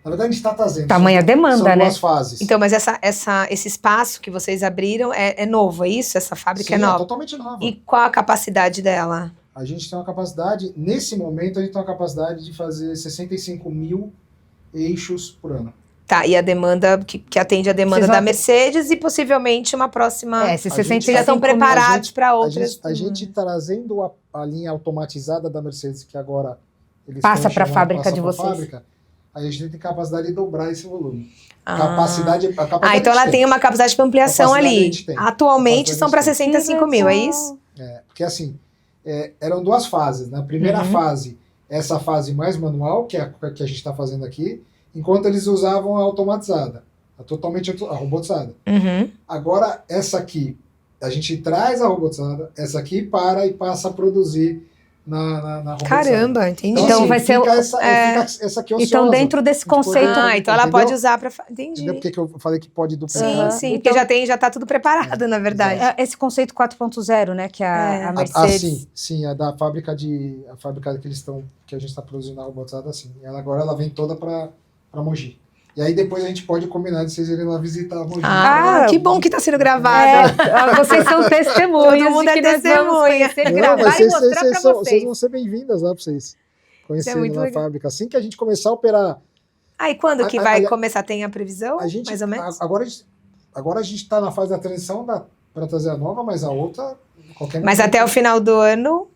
Na verdade, a gente está trazendo. Tamanha demanda, né? São 2 fases. Então, mas esse espaço que vocês abriram é novo, é isso? Essa fábrica é nova? É totalmente nova. E qual a capacidade dela? a gente tem uma capacidade, nesse momento, a gente tem uma capacidade de fazer 65 mil eixos por ano. Tá, e a demanda, que atende a demanda Vocês vão da Mercedes e possivelmente uma próxima... Esses A gente- 65 Vocês já estão mil. preparados para A outras... gente, a gente trazendo a linha automatizada da Mercedes, que agora eles Passa estão pra chamando, fábrica passa de pra vocês. fábrica, aí a gente tem capacidade de dobrar esse volume. Ah. Capacidade então a ela gente tem uma capacidade de ampliação Capacidade a ali. gente tem. Atualmente Capacidade são a para gente tem. 65 mil, é isso? Porque assim, eram duas fases, né? A primeira fase, essa fase mais manual, que é a que a gente está fazendo aqui, enquanto eles usavam a automatizada, totalmente a robotizada. Uhum. Agora, essa aqui, a gente traz a robotizada, essa aqui para e passa a produzir na robotizada. Caramba, entendi. Então assim, vai ser fica o- fica essa aqui ociosa. Então, dentro desse Tipo, conceito. então ela entendeu? pode usar para... Entendi. Entendeu porque que eu falei que pode duplicar? Sim, sim, Então- porque já tá tudo preparado, na verdade. Esse conceito 4.0, né? Que a Ah, Mercedes. sim, a da fábrica a fábrica que a gente está produzindo a robotizada, sim. Agora ela vem toda para Mogi. E aí depois a gente pode combinar de vocês irem lá visitar a Mogi. Ah, que bom que tá sendo gravado. Vocês são testemunhas. Todo mundo de que é nós vamos testemunha. conhecer, Não, gravar mas e mostrar pra vocês vocês. vão ser bem-vindas lá para vocês conhecerem muito lá a legal. fábrica. Assim que a gente começar a operar, Ah, e quando que A- vai a- começar? Tem a previsão? a gente, mais ou menos? agora a gente está na fase da transição para trazer a nova, mas a outra, qualquer Mas momento- até o final do ano...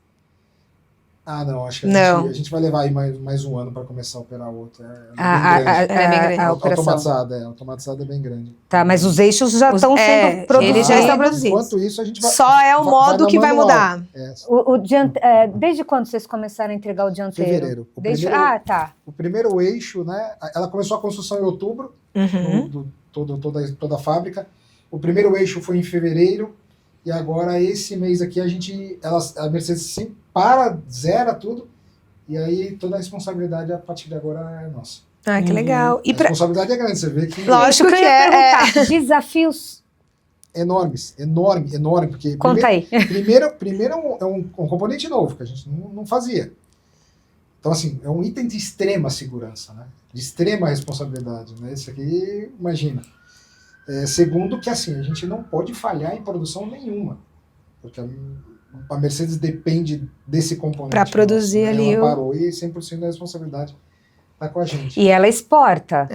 Ah, não, acho que Não. a gente vai levar aí mais um ano para começar a operar a outra. A É bem grande. Ela é bem grande. operação. Automatizada é bem grande. Tá, mas os eixos já estão sendo produzidos. eles já estão produzidos. Enquanto isso, a gente vai. Só é o modo na que vai manual. mudar. Desde quando vocês começaram a entregar o dianteiro? Fevereiro. Tá. O primeiro eixo, né? Ela começou a construção em outubro, Uhum. toda a fábrica. O primeiro eixo foi em fevereiro. E agora, esse mês aqui, a Mercedes sempre zera tudo. E aí, toda a responsabilidade a partir de agora é nossa. Ah, que legal. E A pra... responsabilidade é grande, você vê que Lógico Isso que eu ia é. perguntar. Desafios. enorme, porque Conta aí. primeiro é um componente novo que a gente não fazia. Então, assim, é um item de extrema segurança, né? De extrema responsabilidade, né? Isso aqui, imagina. Segundo que, assim, a gente não pode falhar em produção nenhuma, porque a Mercedes depende desse componente. Pra produzir nosso, né? ali Ela o- parou e 100% da responsabilidade está com a gente. E ela exporta.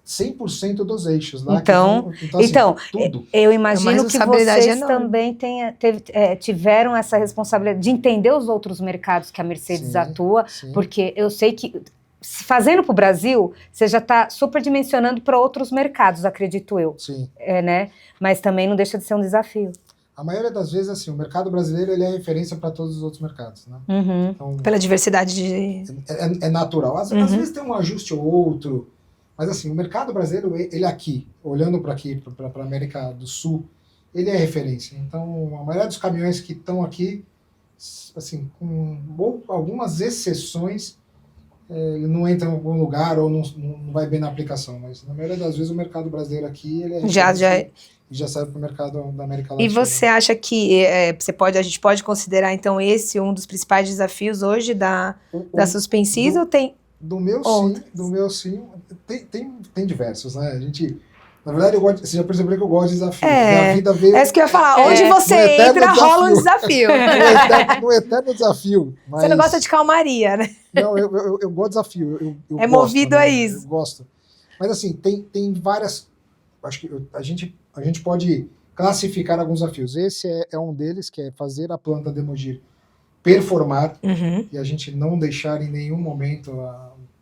100% dos eixos lá. Então, assim, então, tudo. Eu É uma imagino que responsabilidade vocês enorme. também tiveram essa responsabilidade de entender os outros mercados que a Mercedes Sim, atua, sim. porque eu sei que, fazendo para o Brasil, você já está superdimensionando para outros mercados, acredito eu, Sim. né? Mas também não deixa de ser um desafio. A maioria das vezes, assim, o mercado brasileiro ele é referência para todos os outros mercados, né? Uhum. Então, Pela diversidade de... é natural. Às vezes tem um ajuste ou outro, mas assim, o mercado brasileiro, ele aqui, olhando para a América do Sul, ele é referência. Então, a maioria dos caminhões que estão aqui, assim, com algumas exceções, ele não entra em algum lugar ou não vai bem na aplicação, mas na maioria das vezes o mercado brasileiro aqui, ele é Já referência e já serve para o mercado da América E Latina. você acha que a gente pode considerar, então, esse um dos principais desafios hoje da Suspensys ou tem... Do meu outros? sim, tem diversos, né? A gente, na verdade, você já percebeu que eu gosto de desafio. É. Minha vida veio É isso que eu ia falar. Onde você no eterno entra, rola um desafio. no eterno desafio. Mas, Você não gosta de calmaria, né? Não, eu gosto de desafio. Eu É gosto, movido né? a isso. Eu gosto. Mas assim, tem várias... Acho que a gente pode classificar alguns desafios. Esse é um deles, que é fazer a planta de Mogi performar Uhum. e a gente não deixar em nenhum momento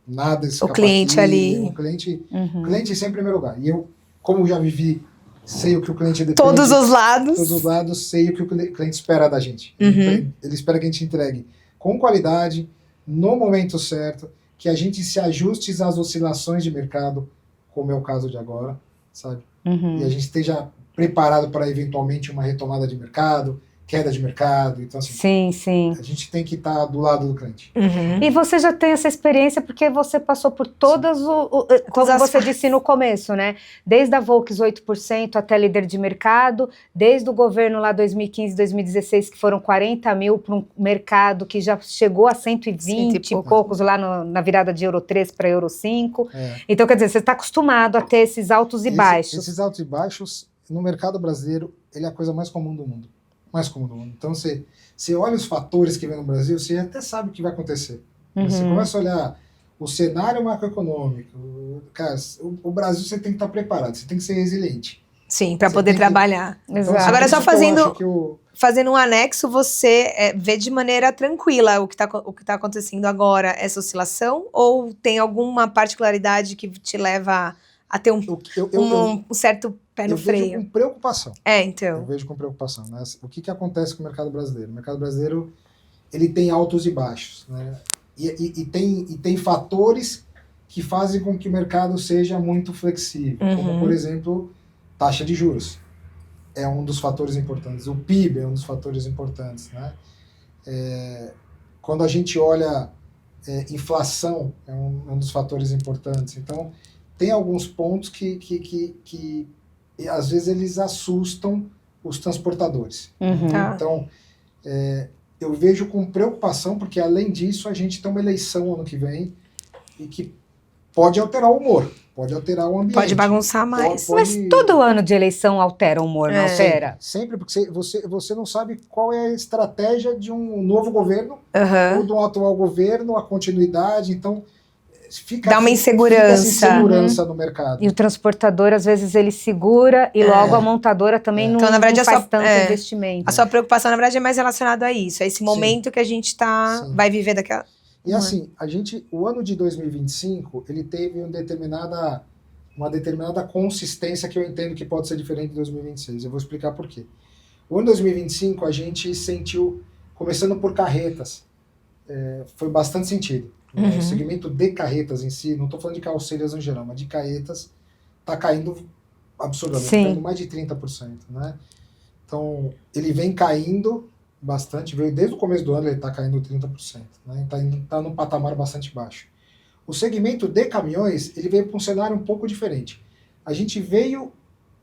nada escapar. O cliente ali. O cliente Uhum. sempre em primeiro lugar. E eu, como já vivi, sei o que o cliente depende. Todos os lados. Todos os lados, sei o que o cliente espera da gente. Uhum. Ele espera que a gente entregue com qualidade, no momento certo, que a gente se ajuste às oscilações de mercado, como é o caso de agora, sabe? Uhum. E a gente esteja preparado para eventualmente uma retomada de mercado, queda de mercado. Então, assim, Sim. a gente tem que estar do lado do cliente. Uhum. E você já tem essa experiência porque você passou por todas como As você fases. disse no começo, né? Desde a Volks 8% até líder de mercado, desde o governo lá 2015, 2016, que foram 40 mil para um mercado que já chegou a 120 e poucos lá na virada de Euro 3 para Euro 5. Então, quer dizer, você está acostumado a ter esses altos e baixos. Esses altos e baixos, no mercado brasileiro, ele é a coisa mais comum do mundo. mais como no mundo. Então, você olha os fatores que vem no Brasil, você até sabe o que vai acontecer. Você começa a olhar o cenário macroeconômico. Cara, o Brasil você tem que estar preparado, você tem que ser resiliente. Sim, para Você poder tem que- trabalhar. Então, Agora, por só isso que eu fazendo- acho que Fazendo um anexo, você vê de maneira tranquila o que tá acontecendo agora, essa oscilação? Ou tem alguma particularidade que te leva a ter um certo pé no eu vejo freio? com preocupação. Então. Eu vejo com preocupação. Né? O que acontece com o mercado brasileiro? O mercado brasileiro ele tem altos e baixos. Né? E tem fatores que fazem com que o mercado seja muito flexível. Como, por exemplo, taxa de juros. É um dos fatores importantes. O PIB é um dos fatores importantes. Né? Quando a gente olha inflação, é um dos fatores importantes. Então, tem alguns pontos que às vezes eles assustam os transportadores. Tá. Então, eu vejo com preocupação, porque além disso, a gente tem uma eleição ano que vem e que pode alterar o humor, pode alterar o ambiente. Pode bagunçar mais. Mas todo ano de eleição altera o humor, não altera? Sempre, porque você não sabe qual é a estratégia de um novo governo ou do atual governo, a continuidade, então dá uma insegurança. Fica essa insegurança no mercado. E o transportador, às vezes, ele segura e logo a montadora também não, então, na verdade, não faz tanto investimento. A sua preocupação, na verdade, é mais relacionada a isso, a esse momento que a gente vai viver daquela... E assim, o ano de 2025, ele teve uma determinada consistência que eu entendo que pode ser diferente de 2026. Eu vou explicar por quê. O ano de 2025, a gente sentiu, começando por carretas, foi bastante sentido. O segmento de carretas em si, não estou falando de carrocerias no geral, mas de carretas, está caindo absurdamente, está caindo mais de 30%. Né? Então, ele vem caindo bastante, veio desde o começo do ano, ele está caindo 30%. Né? Está num patamar bastante baixo. O segmento de caminhões, ele veio para um cenário um pouco diferente. A gente veio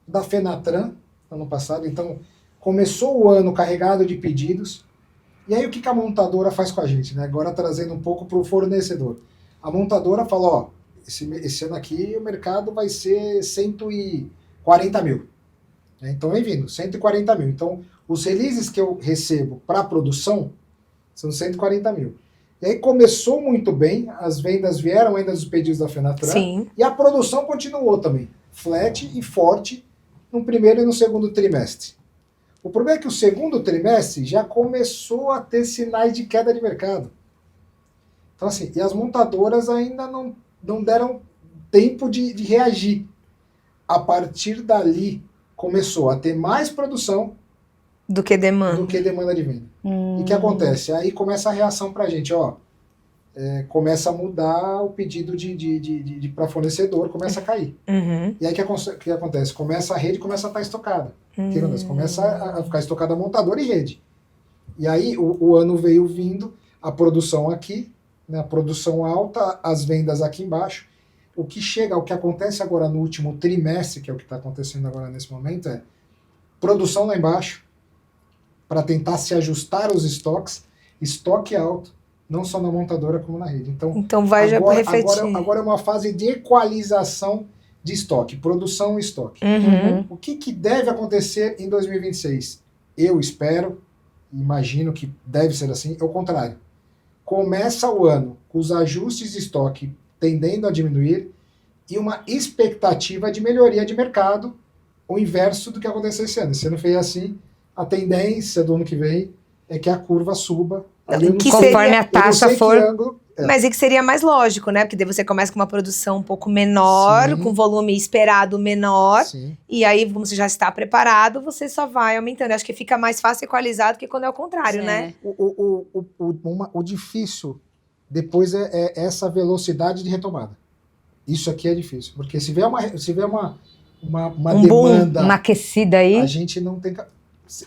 da Fenatran, ano passado, então começou o ano carregado de pedidos. E aí o que a montadora faz com a gente? Né? Agora trazendo um pouco para o fornecedor. A montadora fala, ó, esse ano aqui o mercado vai ser 140 mil. Então vem vindo, 140 mil. Então os releases que eu recebo para produção são 140 mil. E aí começou muito bem, as vendas vieram ainda dos pedidos da Fenatran. Sim. E a produção continuou também, flat e forte no primeiro e no segundo trimestre. O problema é que o segundo trimestre já começou a ter sinais de queda de mercado. Então assim, e as montadoras ainda não deram tempo de reagir. A partir dali começou a ter mais produção do que demanda de venda. E o que acontece? Aí começa a reação pra gente, ó. Começa a mudar o pedido de para fornecedor, começa a cair. E aí o que acontece? Começa a rede, começa a estar estocada. O que acontece? Começa a ficar estocada montadora e rede. E aí o ano veio vindo, a produção aqui, né, a produção alta, as vendas aqui embaixo. O que acontece agora no último trimestre, que é o que está acontecendo agora nesse momento, é produção lá embaixo, para tentar se ajustar aos estoques, estoque alto, não só na montadora como na rede. Então vai já refletir. Agora é uma fase de equalização de estoque, produção e estoque. O que deve acontecer em 2026? Eu espero, imagino que deve ser assim, é o contrário. Começa o ano com os ajustes de estoque tendendo a diminuir e uma expectativa de melhoria de mercado, o inverso do que aconteceu esse ano. Esse ano foi assim, a tendência do ano que vem é que a curva suba. Conforme a taxa for... Mas que seria mais lógico, né? Porque daí você começa com uma produção um pouco menor, com volume esperado menor, e aí, como você já está preparado, você só vai aumentando. Acho que fica mais fácil equalizado que quando é o contrário, né? O difícil depois é essa velocidade de retomada. Isso aqui é difícil, porque se vier uma demanda... Boom, uma aquecida aí... A gente não tem...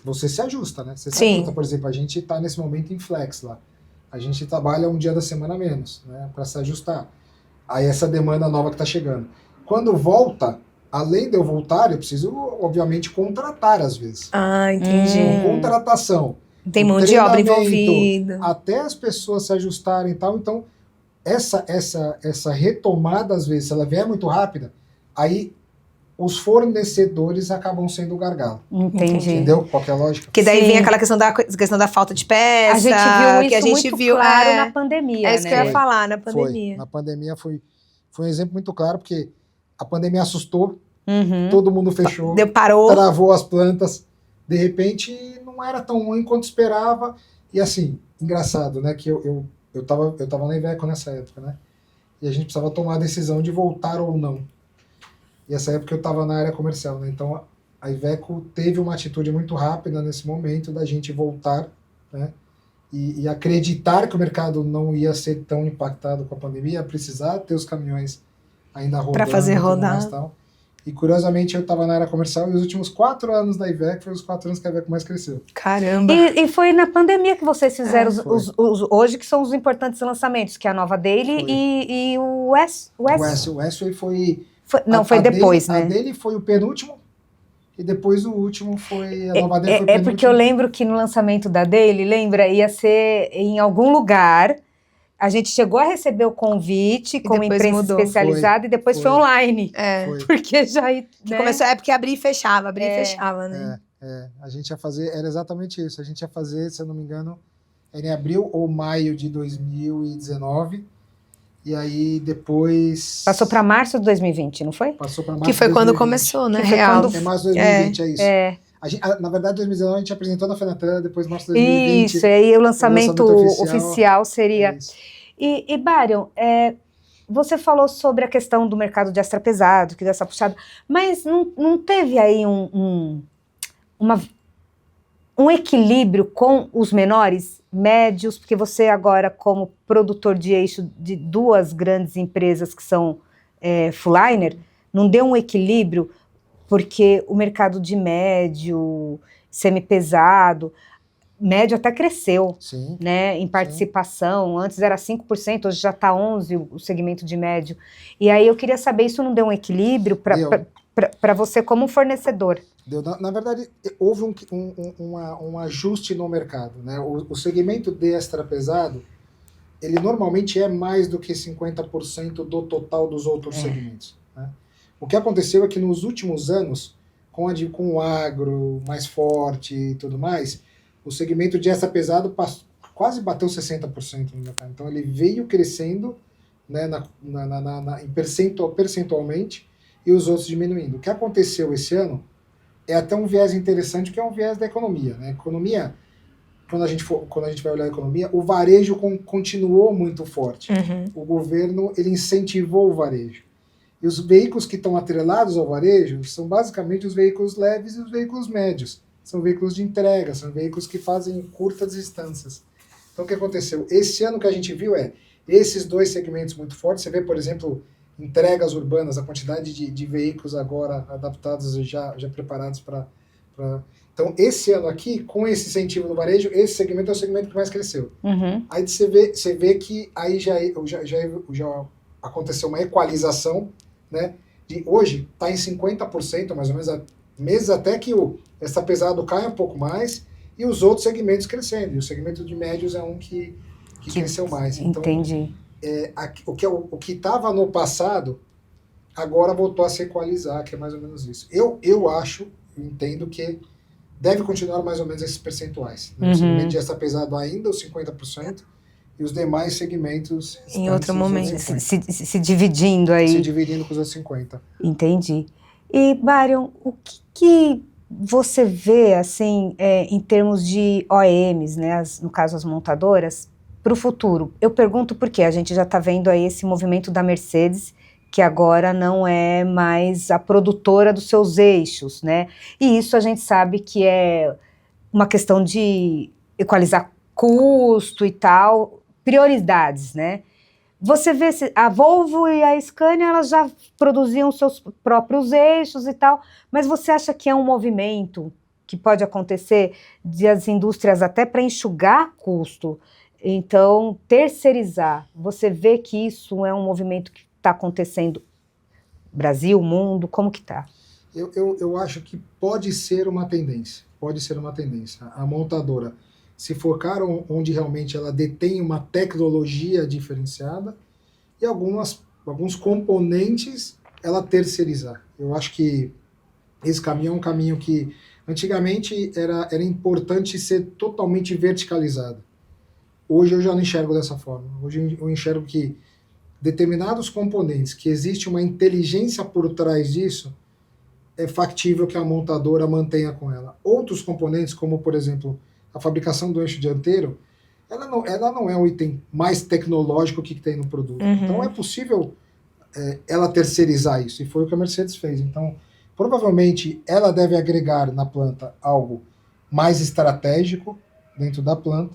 Você se ajusta, né? Você se ajusta, por exemplo, a gente está nesse momento em flex lá. A gente trabalha um dia da semana menos, né? Para se ajustar a essa demanda nova que está chegando. Quando volta, além de eu voltar, eu preciso, obviamente, contratar às vezes. Ah, entendi. Contratação. Tem mão de obra envolvida. Até as pessoas se ajustarem e tal. Então, essa retomada, às vezes, se ela vier muito rápida, aí os fornecedores acabam sendo o gargalo. Entendi. Entendeu? Qual que é a lógica? Porque daí Sim. vem aquela questão da falta de peça. A gente viu isso que a gente muito viu, claro na pandemia, É isso né? que eu ia falar, na Foi. pandemia. Na pandemia foi um exemplo muito claro, porque a pandemia assustou, Uhum. todo mundo fechou, Parou. travou as plantas, de repente não era tão ruim quanto esperava. E assim, engraçado, né? Que eu tava na Iveco nessa época, né? E a gente precisava tomar a decisão de voltar ou não. E essa época eu estava na área comercial, né? Então a Iveco teve uma atitude muito rápida nesse momento da gente voltar, né? E acreditar que o mercado não ia ser tão impactado com a pandemia, precisar ter os caminhões ainda rodando. Pra fazer e tudo rodar. mais, tal. E curiosamente eu estava na área comercial e os últimos 4 anos da Iveco foram os 4 anos que a Iveco mais cresceu. Caramba. E foi na pandemia que vocês fizeram foi. hoje, que são os importantes lançamentos, que é a nova Daily Foi. e o West. O Westway foi... Foi depois, dele, né? A dele foi o penúltimo e depois o último foi... A nova dele foi o penúltimo. Porque eu lembro que no lançamento da Daily, lembra, ia ser em algum lugar. A gente chegou a receber o convite com depois imprensa mudou. especializada e depois foi online. Foi. Porque já... Que começou a época que abria e fechava, né? A gente ia fazer, era exatamente isso, a gente ia fazer, se eu não me engano, era em abril ou maio de 2019, e aí depois... Passou para março de 2020, não foi? Passou para março Que foi de quando 2020. começou, né? Que foi Real. quando- É março de 2020, é isso. É, Na verdade, 2019 a gente apresentou na Fenatran, depois março de 2020. isso, e aí o lançamento oficial É seria... isso. E Barion, você falou sobre a questão do mercado de extra pesado, que deu essa puxada, mas não teve aí um equilíbrio com os menores, médios, porque você agora, como produtor de eixo de 2 grandes empresas que são Fulliner, não deu um equilíbrio, porque o mercado de médio, semi-pesado, médio até cresceu, Sim. né, em participação, antes era 5%, hoje já está 11% o segmento de médio. E aí eu queria saber, isso não deu um equilíbrio para você como fornecedor? Deu. Na verdade, houve um ajuste no mercado, né? O segmento de extra pesado, ele normalmente é mais do que 50% do total dos outros segmentos, né? O que aconteceu é que nos últimos anos, com o agro mais forte e tudo mais, o segmento de extra pesado quase bateu 60% no mercado. Então ele veio crescendo, né, percentualmente, e os outros diminuindo. O que aconteceu esse ano é até um viés interessante, que é um viés da economia, né? Economia, quando a gente vai olhar a economia, o varejo continuou muito forte. Uhum. O governo, ele incentivou o varejo. E os veículos que estão atrelados ao varejo são basicamente os veículos leves e os veículos médios. São veículos de entrega, são veículos que fazem curtas distâncias. Então o que aconteceu? Esse ano que a gente viu esses 2 segmentos muito fortes. Você vê, por exemplo, entregas urbanas, a quantidade de veículos agora adaptados e já preparados para... Então esse ano aqui, com esse incentivo no varejo, esse segmento é o segmento que mais cresceu. Uhum. Aí você vê que aí já aconteceu uma equalização, né? Hoje está em 50%, mais ou menos, meses até que o extra pesado cai um pouco mais e os outros segmentos crescendo. E o segmento de médios é um que cresceu mais. Então, entendi. O que estava no passado, agora voltou a se equalizar, que é mais ou menos isso. Eu entendo que deve continuar mais ou menos esses percentuais. Né? O segmento de extra pesado ainda, os 50%, e os demais segmentos... Em outro momento. Se dividindo aí. Se dividindo com os outros 50%. Entendi. E, Barion, o que você vê, assim, em termos de OEMs, né, no caso as montadoras, para o futuro? Eu pergunto porque a gente já está vendo aí esse movimento da Mercedes, que agora não é mais a produtora dos seus eixos, né? E isso a gente sabe que é uma questão de equalizar custo e tal, prioridades, né? Você vê a Volvo e a Scania, elas já produziam seus próprios eixos e tal, mas você acha que é um movimento que pode acontecer de as indústrias até para enxugar custo, então terceirizar? Você vê que isso é um movimento que está acontecendo Brasil, mundo, como que está? Eu acho que pode ser uma tendência, A montadora se focar onde realmente ela detém uma tecnologia diferenciada e alguns componentes ela terceirizar. Eu acho que esse caminho é um caminho que antigamente era importante ser totalmente verticalizado. Hoje eu já não enxergo dessa forma. Hoje eu enxergo que determinados componentes, que existe uma inteligência por trás disso, é factível que a montadora mantenha com ela. Outros componentes, como por exemplo a fabricação do eixo dianteiro, ela não é o item mais tecnológico que tem no produto. Então é possível ela terceirizar isso, e foi o que a Mercedes fez. Então, provavelmente, ela deve agregar na planta algo mais estratégico dentro da planta,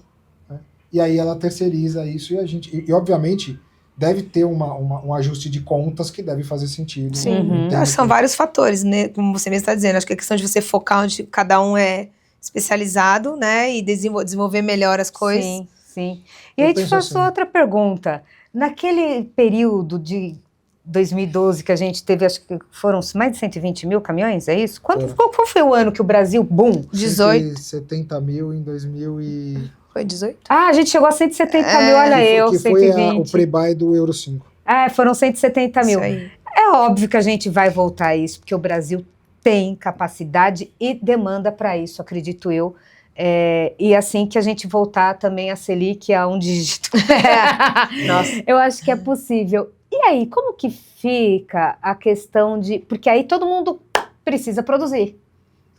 né? E aí ela terceiriza isso, e obviamente, deve ter um ajuste de contas que deve fazer sentido. Sim, acho que são vários fatores, né? Como você mesmo está dizendo, acho que é questão de você focar onde cada um é especializado, né? E desenvolver melhor as coisas. Sim, sim. E aí te faço outra pergunta. Naquele período de 2012 que a gente teve, acho que foram mais de 120 mil caminhões, é isso? Qual foi o ano que o Brasil, boom? 18. 170 mil em 2000 e... Foi 18? Ah, a gente chegou a 170 mil, olha eu, que 120. foi o pre-buy do Euro 5. Foram 170 mil. Isso aí. É óbvio que a gente vai voltar a isso, porque o Brasil tem capacidade e demanda para isso, acredito eu. E assim que a gente voltar também a Selic a 1 dígito. Nossa. Eu acho que é possível. E aí, como que fica a questão de... Porque aí todo mundo precisa produzir,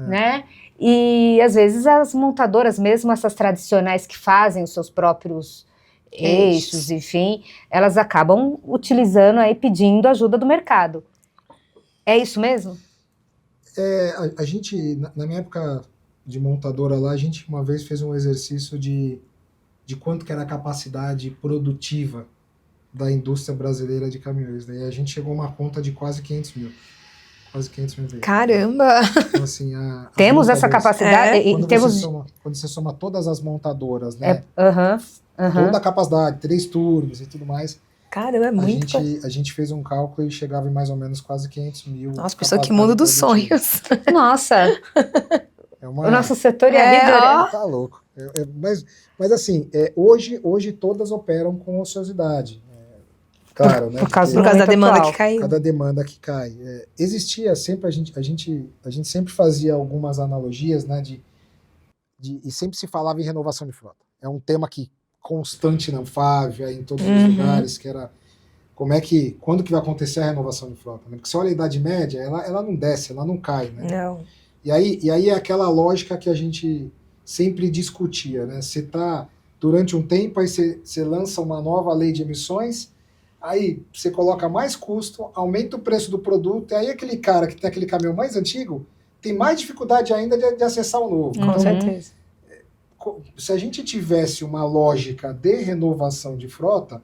né? E às vezes as montadoras, mesmo essas tradicionais que fazem os seus próprios eixos, enfim, elas acabam utilizando aí, pedindo ajuda do mercado. É isso mesmo? A gente, na minha época de montadora lá, a gente uma vez fez um exercício de quanto que era a capacidade produtiva da indústria brasileira de caminhões, né? E a gente chegou a uma conta de quase 500 mil. Quase 500 mil veículos. Caramba! Então, assim, temos essa capacidade? Quando você soma todas as montadoras, né? Toda a capacidade, 3 turbos e tudo mais. Caramba, é muito. A gente fez um cálculo e chegava em mais ou menos quase 500 mil. Nossa, pessoa que mundo dos sonhos. Nossa! O nosso setor Tá louco. Mas assim, hoje todas operam com ociosidade. Claro, né? Por causa da demanda que caiu. Cada demanda que cai. Existia sempre, a gente sempre fazia algumas analogias, né? E sempre se falava em renovação de frota. É um tema que constante na Anfávia, em todos os lugares, que era quando que vai acontecer a renovação de frota, né? Porque se olha a Idade Média, ela não desce, ela não cai, né? Não. E aí é aquela lógica que a gente sempre discutia, né? Você tá, durante um tempo, aí você lança uma nova lei de emissões, aí você coloca mais custo, aumenta o preço do produto, e aí aquele cara que tem aquele caminhão mais antigo tem mais dificuldade ainda de acessar o novo. Com certeza. Se a gente tivesse uma lógica de renovação de frota,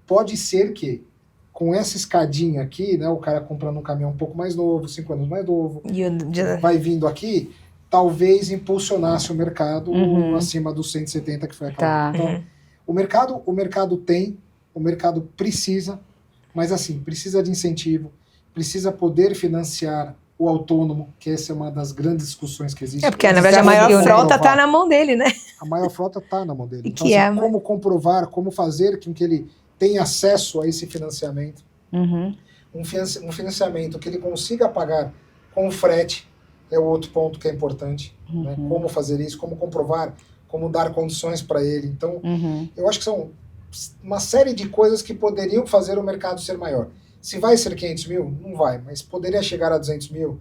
pode ser que, com essa escadinha aqui, né, o cara comprando um caminhão um pouco mais novo, 5 anos mais novo, vai vindo aqui, talvez impulsionasse o mercado acima dos 170 que foi aquela. Então, o mercado precisa, mas assim, precisa de incentivo, precisa poder financiar o autônomo, que essa é uma das grandes discussões que existe. Porque, na verdade, a maior frota está na mão dele, né? A maior frota está na mão dele. E então, que assim, como comprovar, como fazer com que ele tenha acesso a esse financiamento. Um financiamento que ele consiga pagar com frete, é o outro ponto que é importante. Né? Como fazer isso, como comprovar, como dar condições para ele. Então, eu acho que são uma série de coisas que poderiam fazer o mercado ser maior. Se vai ser 500 mil, não vai, mas poderia chegar a 200 mil,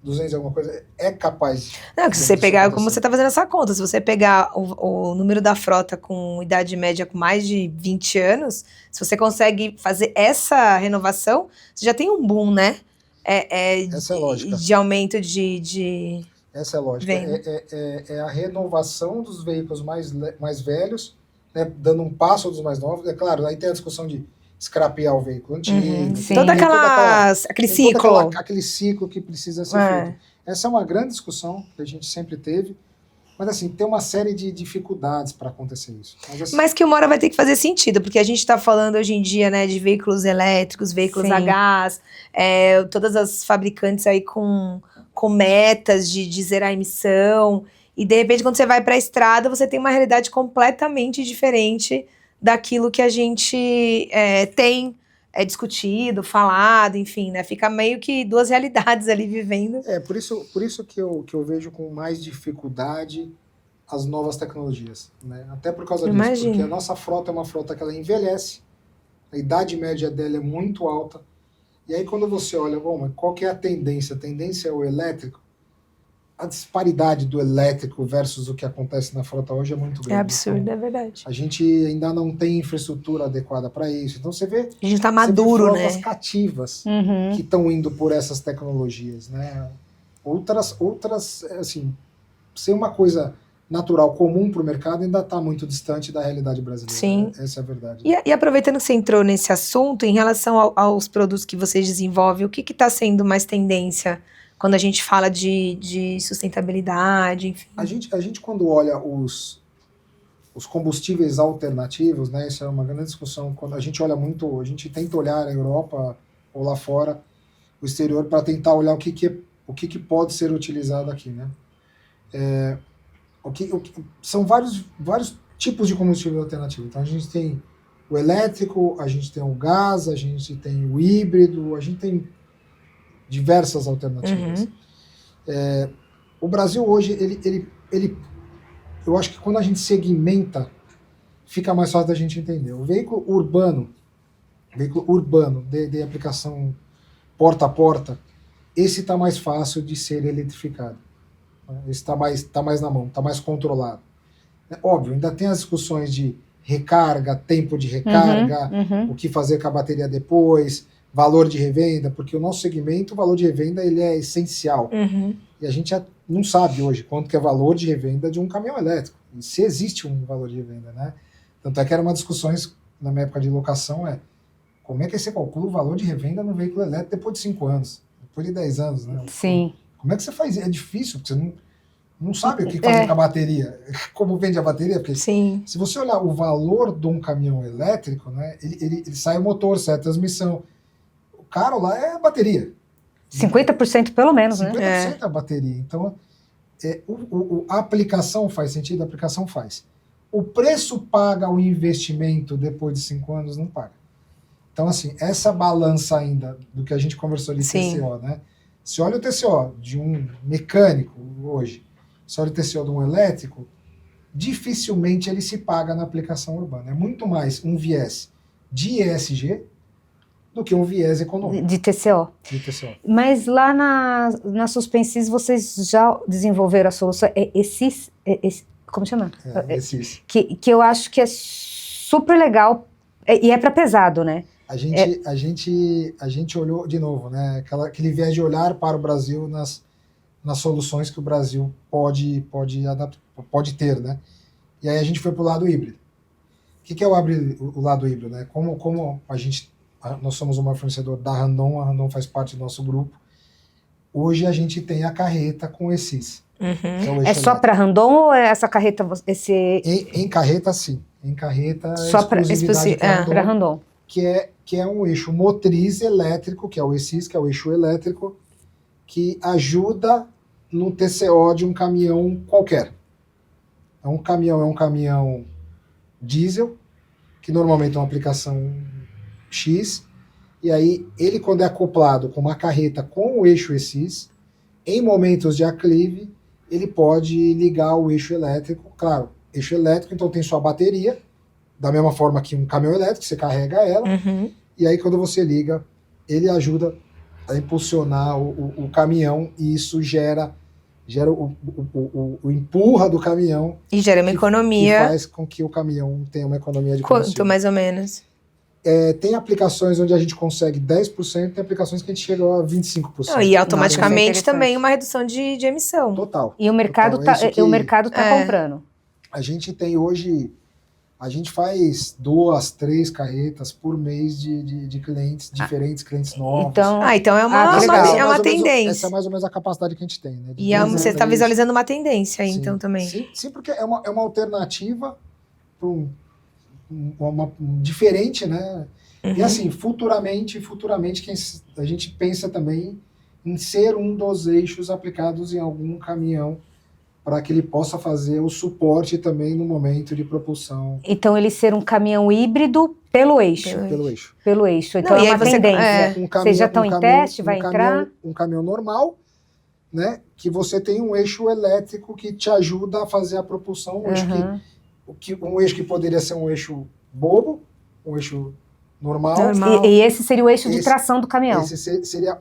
200 alguma coisa, é capaz. Não, que se você pegar, como você está fazendo essa conta, se você pegar o número da frota com idade média com mais de 20 anos, se você consegue fazer essa renovação, você já tem um boom, né? Essa é a lógica. De aumento de Essa é a lógica. É a renovação dos veículos mais velhos, né, dando um passo dos mais novos. É claro, aí tem a discussão de scrapear o veículo antigo. Aquele ciclo. Aquele ciclo que precisa ser feito. Essa é uma grande discussão que a gente sempre teve. Mas assim, tem uma série de dificuldades para acontecer isso. Mas que uma hora vai ter que fazer sentido, porque a gente está falando hoje em dia, né, de veículos elétricos, veículos a gás, todas as fabricantes aí com metas de zerar a emissão. E de repente, quando você vai para a estrada, você tem uma realidade completamente diferente daquilo que a gente tem é discutido, falado, enfim, né? Fica meio que duas realidades ali vivendo. Por isso que eu vejo com mais dificuldade as novas tecnologias, né? Até por causa disso, Imagino. porque a nossa frota é uma frota que ela envelhece, a idade média dela é muito alta, e aí quando você olha, bom, mas qual que é a tendência? A tendência é o elétrico. A disparidade do elétrico versus o que acontece na frota hoje é muito grande. É absurdo, então, é verdade. a gente ainda não tem infraestrutura adequada para isso. Então você vê, A gente tá maduro, você vê frotas né? cativas Uhum. que estão indo por essas tecnologias, né? Outras, assim, ser uma coisa natural, comum para o mercado, ainda está muito distante da realidade brasileira. Sim. Essa é a verdade. E aproveitando que você entrou nesse assunto, em relação aos produtos que vocês desenvolvem, o que está sendo mais tendência quando a gente fala de sustentabilidade, enfim? A gente quando olha os combustíveis alternativos, né, isso é uma grande discussão, quando a gente olha muito, a gente tenta olhar a Europa ou lá fora, o exterior, para tentar olhar o que pode ser utilizado aqui, né? São vários tipos de combustível alternativo. Então a gente tem o elétrico, a gente tem o gás, a gente tem o híbrido, a gente tem diversas alternativas. O Brasil hoje, ele eu acho que quando a gente segmenta, fica mais fácil da gente entender. O veículo urbano de aplicação porta a porta, esse está mais fácil de ser eletrificado. Esse está mais na mão, está mais controlado. Óbvio, ainda tem as discussões de recarga, tempo de recarga, o que fazer com a bateria depois, valor de revenda, porque o nosso segmento, o valor de revenda, ele é essencial. E a gente não sabe hoje quanto que é valor de revenda de um caminhão elétrico. E se existe um valor de revenda, né? Tanto é que era uma discussão na minha época de locação, como é que você calcula o valor de revenda no veículo elétrico depois de 5 anos, depois de 10 anos, né? Sim. Como é que você faz isso? É difícil, porque você não sabe o que fazer com a bateria, como vende a bateria, porque Sim. se você olhar o valor de um caminhão elétrico, né, ele sai o motor, sai a transmissão. O caro lá é a bateria. 50% pelo menos, 50% né? é a bateria. Então, a aplicação faz sentido? A aplicação faz. O preço paga o investimento depois de 5 anos? Não paga. Então, assim, essa balança ainda do que a gente conversou de TCO, né? Se olha o TCO de um mecânico hoje, se olha o TCO de um elétrico, dificilmente ele se paga na aplicação urbana. É muito mais um viés de ESG do que um viés econômico. De TCO. De TCO. Mas lá na Suspensis vocês já desenvolveram a solução, como chama? Que eu acho que é super legal e é para pesado, né? A gente olhou de novo, né? Aquele viés de olhar para o Brasil nas soluções que o Brasil pode ter, né? E aí a gente foi para o lado híbrido. O que é o lado híbrido, né? Como nós somos uma fornecedor da Randon, a Randon faz parte do nosso grupo. Hoje a gente tem a carreta com ESIS. É só para Randon ou é essa carreta? Em carreta, sim. Em carreta, só para Randon. Que é um eixo motriz elétrico, que é o ESIS, que é o eixo elétrico, que ajuda no TCO de um caminhão qualquer. É um caminhão diesel, que normalmente é uma aplicação X, e aí ele, quando é acoplado com uma carreta com o eixo ESIS, em momentos de aclive, ele pode ligar o eixo elétrico. Claro, eixo elétrico, então tem sua bateria, da mesma forma que um caminhão elétrico, você carrega ela, e aí quando você liga, ele ajuda a impulsionar o caminhão, e isso gera o empurra do caminhão. E gera uma economia. Que faz com que o caminhão tenha uma economia de combustível. Quanto, mais ou menos? Tem aplicações onde a gente consegue 10%, tem aplicações que a gente chega a 25%. E automaticamente também uma redução de emissão. Total. E o mercado está comprando. A gente tem hoje... A gente faz 2, 3 carretas por mês de clientes diferentes, clientes novos. Então é uma tendência. Essa é mais ou menos a capacidade que a gente tem, né? E você está visualizando uma tendência aí, então, também. Sim, porque é uma alternativa para uma diferente, né? E assim, futuramente a gente pensa também em ser um dos eixos aplicados em algum caminhão, para que ele possa fazer o suporte também no momento de propulsão. Então ele ser um caminhão híbrido Pelo eixo. Pelo eixo. Pelo eixo. Então Não, e é aí uma você- tendência. Vocês já estão em teste? Vai entrar? Um caminhão normal, né? Que você tem um eixo elétrico que te ajuda a fazer a propulsão. Um eixo que poderia ser um eixo bobo, um eixo normal. E esse seria o eixo de tração do caminhão. Esse seria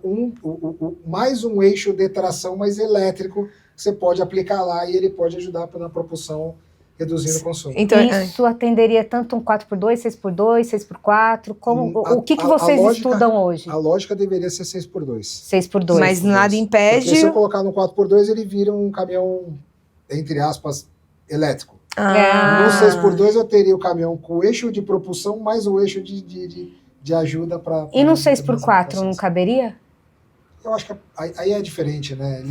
mais um eixo de tração, mas elétrico, que você pode aplicar lá e ele pode ajudar na propulsão, reduzindo o consumo. Então, isso atenderia tanto um 4x2, 6x2, 6x4? O que vocês estudam hoje? A lógica deveria ser 6x2. 6x2. Mas nada impede. Porque se eu colocar no 4x2, ele vira um caminhão, entre aspas, elétrico. No 6x2 eu teria o caminhão com o eixo de propulsão mais o eixo de ajuda para. E no 6x4 não caberia? Eu acho que aí é diferente, né?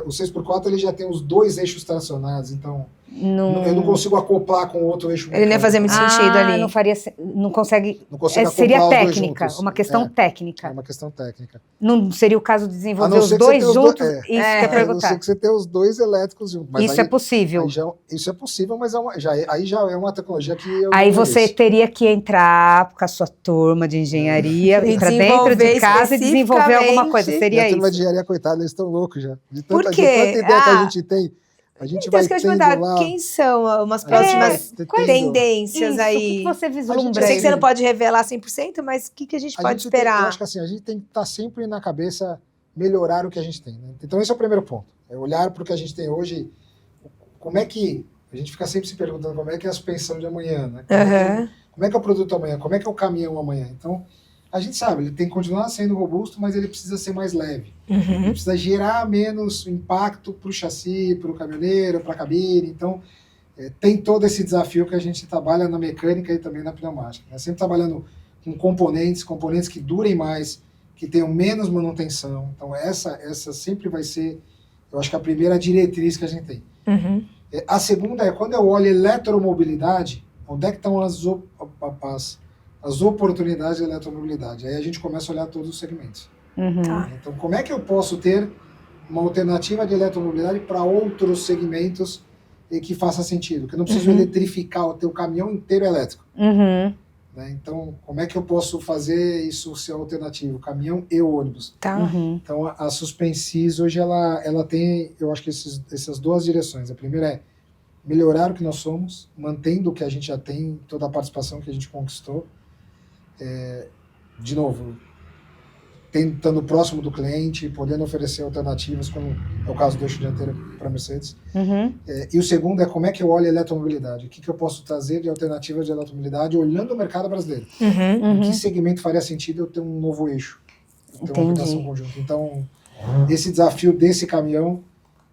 O 6x4 ele já tem os dois eixos tracionados, então eu não consigo acoplar com outro eixo. Ele não ia fazer muito sentido ali. Não faria, não consegue. Não consigo Seria acoplar os dois técnica, juntos. uma questão técnica. É uma questão técnica. Não seria o caso de desenvolver A não os ser que dois você tenha os juntos? dois- Isso que eu ia A não perguntar. ser que você tenha os dois elétricos juntos. Mas Isso é possível. Isso é possível, mas aí já é uma tecnologia que eu Aí não você conheço. teria que entrar com a sua turma de engenharia E para dentro de desenvolver casa e desenvolver alguma coisa. especificamente. Seria E a turma de isso. engenharia, coitada, eles estão loucos já. De Por tanta, quê? de tanta ideia que a gente tem. A gente Então, vai isso que eu ia te tendo perguntar, lá... quem são umas a próximas gente vai tendo- tendências Isso, aí? o que você Eu vislumbra sei aí? que você não pode revelar 100%, mas o que a gente pode eu esperar? acho que assim, a gente tem que estar sempre na cabeça melhorar o que a gente tem. Né? Então esse é o primeiro ponto. É olhar para o que a gente tem hoje. Como é que... A gente fica sempre se perguntando como é que é a suspensão de amanhã, né? Como é que é o produto amanhã? Como é que é o caminhão amanhã? Então, a gente sabe, ele tem que continuar sendo robusto, mas ele precisa ser mais leve. Ele precisa gerar menos impacto para o chassi, para o caminhoneiro, para a cabine. Então, tem todo esse desafio que a gente trabalha na mecânica e também na pneumática. Né? Sempre trabalhando com componentes que durem mais, que tenham menos manutenção. Então, essa sempre vai ser, eu acho que a primeira diretriz que a gente tem. A segunda é, quando eu olho eletromobilidade, onde é que estão as oportunidades de eletromobilidade? Aí a gente começa a olhar todos os segmentos. Então, como é que eu posso ter uma alternativa de eletromobilidade para outros segmentos e que faça sentido? Que eu não preciso eletrificar o teu caminhão inteiro elétrico. Né? Então, como é que eu posso fazer isso ser alternativo? Caminhão e ônibus. Então, a Suspensis hoje ela tem, eu acho que essas duas direções. A primeira é melhorar o que nós somos, mantendo o que a gente já tem, toda a participação que a gente conquistou. De novo, estando próximo do cliente, podendo oferecer alternativas, como é o caso do eixo dianteiro para a Mercedes. E o segundo é como é que eu olho a eletromobilidade. O que eu posso trazer de alternativas de eletromobilidade olhando o mercado brasileiro. Em que segmento faria sentido eu ter um novo eixo? Ter uma aplicação conjunta. Então, esse desafio desse caminhão,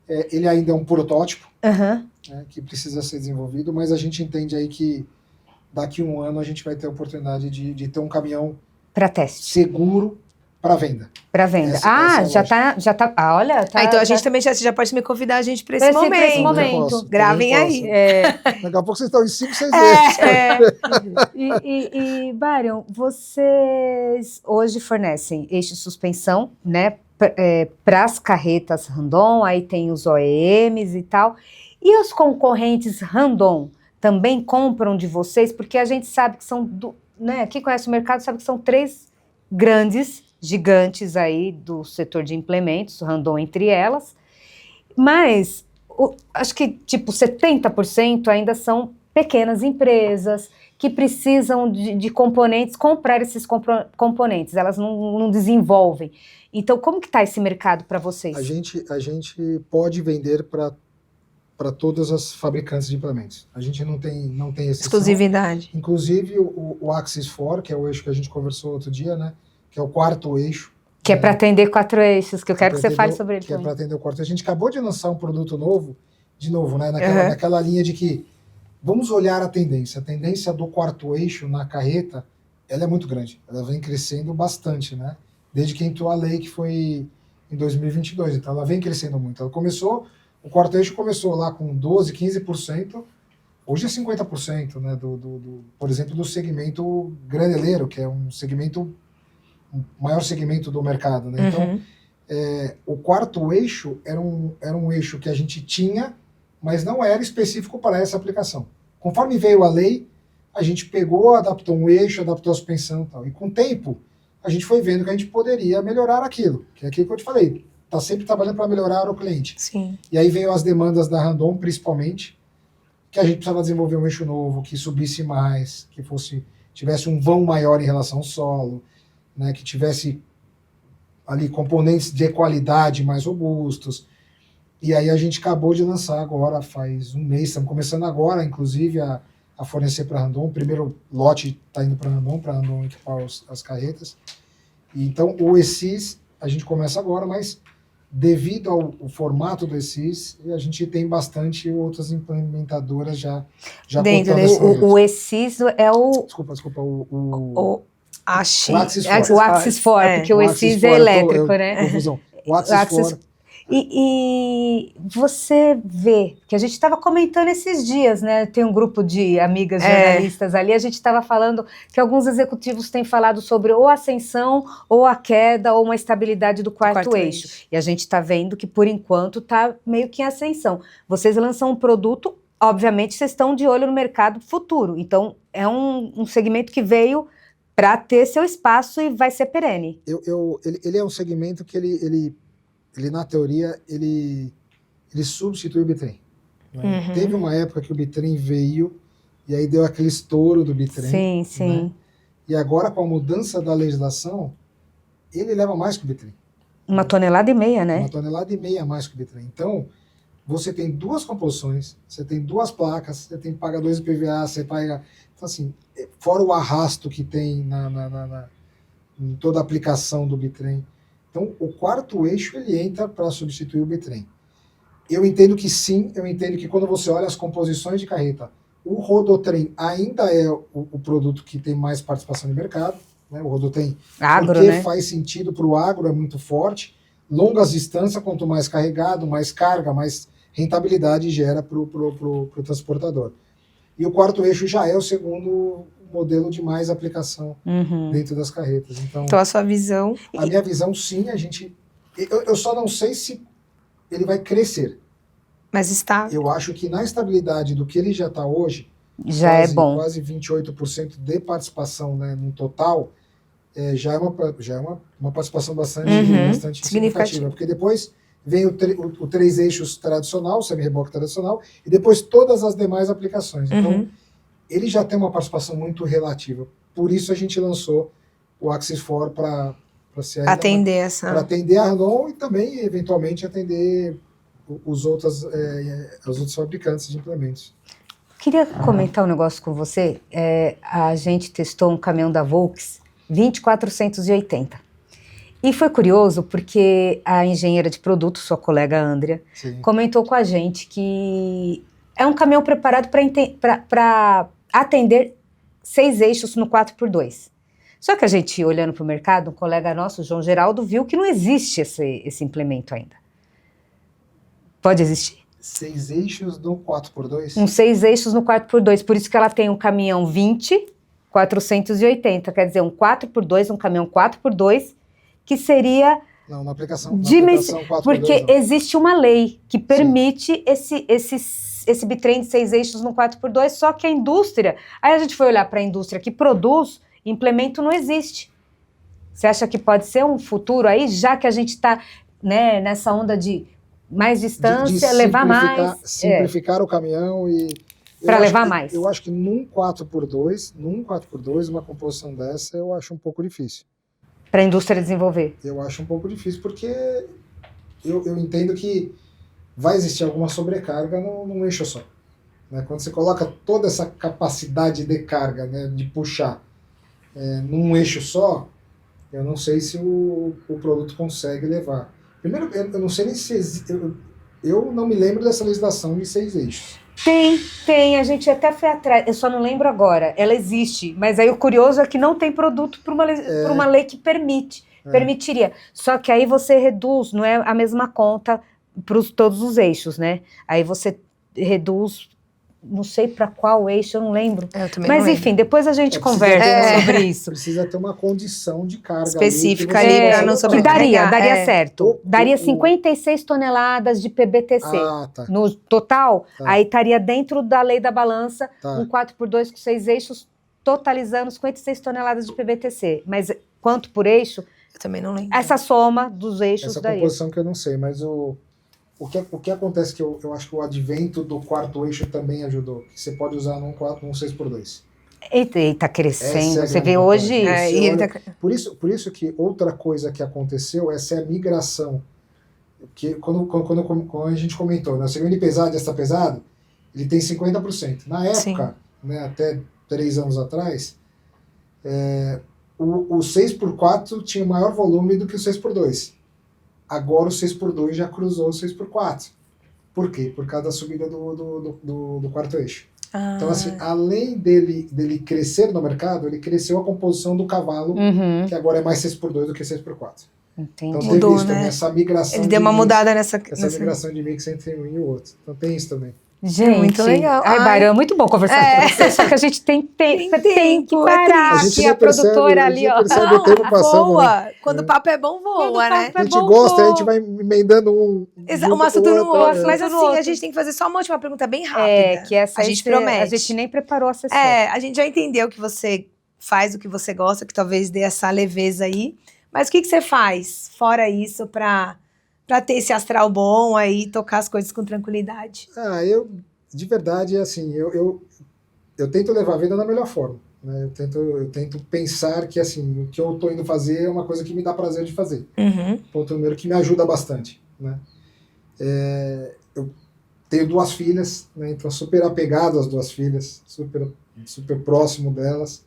ele ainda é um protótipo, né, que precisa ser desenvolvido, mas a gente entende aí que daqui a um ano a gente vai ter a oportunidade de ter um caminhão para teste, seguro para venda. Para venda. Essa já tá. Olha, tá. Então a gente também já pode me convidar a gente para esse momento. Pra esse momento. Gravem aí. Daqui a pouco vocês estão em 5, 6 vezes. E Barion, vocês hoje fornecem eixo de suspensão, né, para as carretas Randon, aí tem os OEMs e tal. E os concorrentes Randon também compram de vocês? Porque a gente sabe que são, né, quem conhece o mercado sabe que são 3 grandes, gigantes aí do setor de implementos, Randon entre elas, mas acho que tipo 70% ainda são pequenas empresas que precisam de componentes, comprar esses componentes, elas não desenvolvem. Então, como que está esse mercado para vocês? A gente pode vender para todas as fabricantes de implementos. A gente não tem exceção. Exclusividade. Inclusive o Axis 4, que é o eixo que a gente conversou outro dia, né? Que é o 4º eixo. Que é para atender 4 eixos, que eu quero que você fale sobre ele também. Que é também. para atender o 4º eixo. A gente acabou de lançar um produto novo, né? Naquela linha de que vamos olhar a tendência. A tendência do 4º eixo na carreta, ela é muito grande. Ela vem crescendo bastante, né? Desde que entrou a lei, que foi em 2022. Então, ela vem crescendo muito. O 4º eixo começou lá com 12%, 15%. Hoje é 50%, né? Por exemplo, do segmento graneleiro, que é um maior segmento do mercado, né? Então, o 4º eixo era um eixo que a gente tinha, mas não era específico para essa aplicação. Conforme veio a lei, a gente pegou, adaptou um eixo, adaptou a suspensão e tal. E com o tempo, a gente foi vendo que a gente poderia melhorar aquilo, que é aquilo que eu te falei, tá sempre trabalhando para melhorar o cliente. Sim. E aí veio as demandas da Randon, principalmente, que a gente precisava desenvolver um eixo novo, que subisse mais, que tivesse um vão maior em relação ao solo, né, que tivesse ali componentes de qualidade mais robustos. E aí a gente acabou de lançar agora, faz um mês, estamos começando agora, inclusive, a fornecer para a Randon. O primeiro lote está indo para a Randon equipar as carretas. E então o ESIS a gente começa agora, mas devido ao formato do ESIS, a gente tem bastante outras implementadoras já dentro desse o ESIS é o... Desculpa, O Axis. O Axis Force. O Axis Force, porque o ESIS é elétrico, né? Confusão. O Axis Force. E você vê, que a gente estava comentando esses dias, né? Tem um grupo de amigas jornalistas ali, a gente estava falando que alguns executivos têm falado sobre ou a ascensão, ou a queda, ou uma estabilidade do quarto eixo. E a gente está vendo que, por enquanto, está meio que em ascensão. Vocês lançam um produto, obviamente, vocês estão de olho no mercado futuro. Então, é um segmento que veio para ter seu espaço e vai ser perene. Ele é um segmento que ele na teoria, ele substitui o bitrem. Né? Uhum. Teve uma época que o bitrem veio e aí deu aquele estouro do bitrem. Sim, sim. Né? E agora, com a mudança da legislação, ele leva mais que o bitrem. 1,5 tonelada, né? 1,5 tonelada a mais que o bitrem. Então, você tem duas composições, você tem duas placas, você tem que pagar 2 IPVA, você paga... Então, assim, fora o arrasto que tem em toda a aplicação do bitrem. Então, o quarto eixo, ele entra para substituir o bitrem. Eu entendo que sim, eu entendo que quando você olha as composições de carreta, o rodotrem ainda é o produto que tem mais participação no mercado, né? O rodotrem, porque né? Faz sentido para o agro, é muito forte, longas distâncias, quanto mais carregado, mais carga, mais rentabilidade gera para o transportador. E o quarto eixo já é o segundo modelo de mais aplicação dentro das carretas. Então, a sua visão... A minha visão, sim, eu só não sei se ele vai crescer. Mas está... Eu acho que na estabilidade do que ele já está hoje, já é bom. Quase 28% de participação, né, no total, já é uma participação bastante significativa. Porque depois vem o 3 eixos tradicional, o semi-reboque tradicional, e depois todas as demais aplicações. Então, ele já tem uma participação muito relativa. Por isso a gente lançou o Axis 4 para atender a Randon e também, eventualmente, atender os outros fabricantes de implementos. Queria comentar um negócio com você. A gente testou um caminhão da Volks 20480. E foi curioso porque a engenheira de produto, sua colega Andrea, comentou com a gente que é um caminhão preparado para atender 6 eixos no 4x2. Só que a gente, olhando para o mercado, um colega nosso, João Geraldo, viu que não existe esse implemento ainda. Pode existir? 6 eixos no 4x2? 6 eixos no 4x2. Por isso que ela tem um caminhão 480. Quer dizer, um 4x2, um caminhão 4x2, que seria... Não, na aplicação 4x2 porque não. Existe uma lei que permite esse bitrem de 6 eixos no 4x2, só que a indústria... Aí a gente foi olhar para a indústria que produz, implemento não existe. Você acha que pode ser um futuro aí, já que a gente está, né, nessa onda de mais distância, levar mais... Simplificar o caminhão e... Para levar mais. Eu acho que num 4x2, uma composição dessa, eu acho um pouco difícil. Para a indústria desenvolver? Eu acho um pouco difícil, porque eu entendo que vai existir alguma sobrecarga num eixo só. Né? Quando você coloca toda essa capacidade de carga, né, de puxar num eixo só, eu não sei se o produto consegue levar. Primeiro, eu não sei nem se... Eu não me lembro dessa legislação de 6 eixos. Tem, a gente até foi atrás, eu só não lembro agora, ela existe, mas aí o curioso é que não tem produto para uma lei que permitiria, só que aí você reduz, não é a mesma conta para todos os eixos, né, aí você reduz não sei para qual eixo, eu não lembro. Eu também Mas não enfim, depois a gente precisa conversa sobre isso. Precisa ter uma condição de carga específica ali, ali É, para não que sobrecarregar. daria certo. Daria O- 56 toneladas de PBTC. Ah, tá. No total, Tá. aí estaria dentro da lei da balança, Tá. um 4x2 com 6 eixos, totalizando 56 toneladas de PBTC. Mas quanto por eixo? Eu também não lembro. Essa soma dos eixos Essa daria. composição que eu não sei, mas o que acontece que eu acho que o advento do quarto eixo também ajudou. Que você pode usar num 6x2. E tá crescendo. Essa é a Você vê grande hoje. vantagem. É, Você e ele olha- tá... Por isso que outra coisa que aconteceu, essa é a migração. Que quando a gente comentou, né, o segmento de pesado e extra pesado, ele tem 50%. Na época, né, até 3 anos atrás, o 6x4 tinha maior volume do que o 6x2. Agora o 6x2 já cruzou o 6x4. Por quê? Por causa da subida do quarto eixo. Então, assim, além dele crescer no mercado, ele cresceu a composição do cavalo, Uhum, que agora é mais 6x2 do que 6x4. entendi. Então Mudou, teve isso né? também, essa migração Ele deu uma de mix, mudada nessa... essa migração de mix entre um e o outro. Então tem isso também. Gente, muito legal. Ai, Byron, é muito bom conversar com você, só que a gente tem que tempo, parar. A gente Aqui a nem percebe, produtora a ali, gente ó. percebe o tempo passando, né? voa. Quando o papo é bom, Quando o voa, né? papo A gente bom, gosta, boa. a gente vai emendando um Um assunto no outro. Mas no assim, outro. a gente tem que fazer só uma última pergunta bem rápida. É, que essa a aí gente cê- promete. A gente nem preparou a sessão. A gente já entendeu que você faz o que você gosta, que talvez dê essa leveza aí. Mas o que você faz, fora isso, pra ter esse astral bom aí, tocar as coisas com tranquilidade? De verdade, assim, eu tento levar a vida da melhor forma, né? Eu tento pensar que, assim, o que eu tô indo fazer é uma coisa que me dá prazer de fazer. Ponto número que me ajuda bastante, né? Eu tenho 2 filhas, né? Então super apegado às 2 filhas, super próximo delas.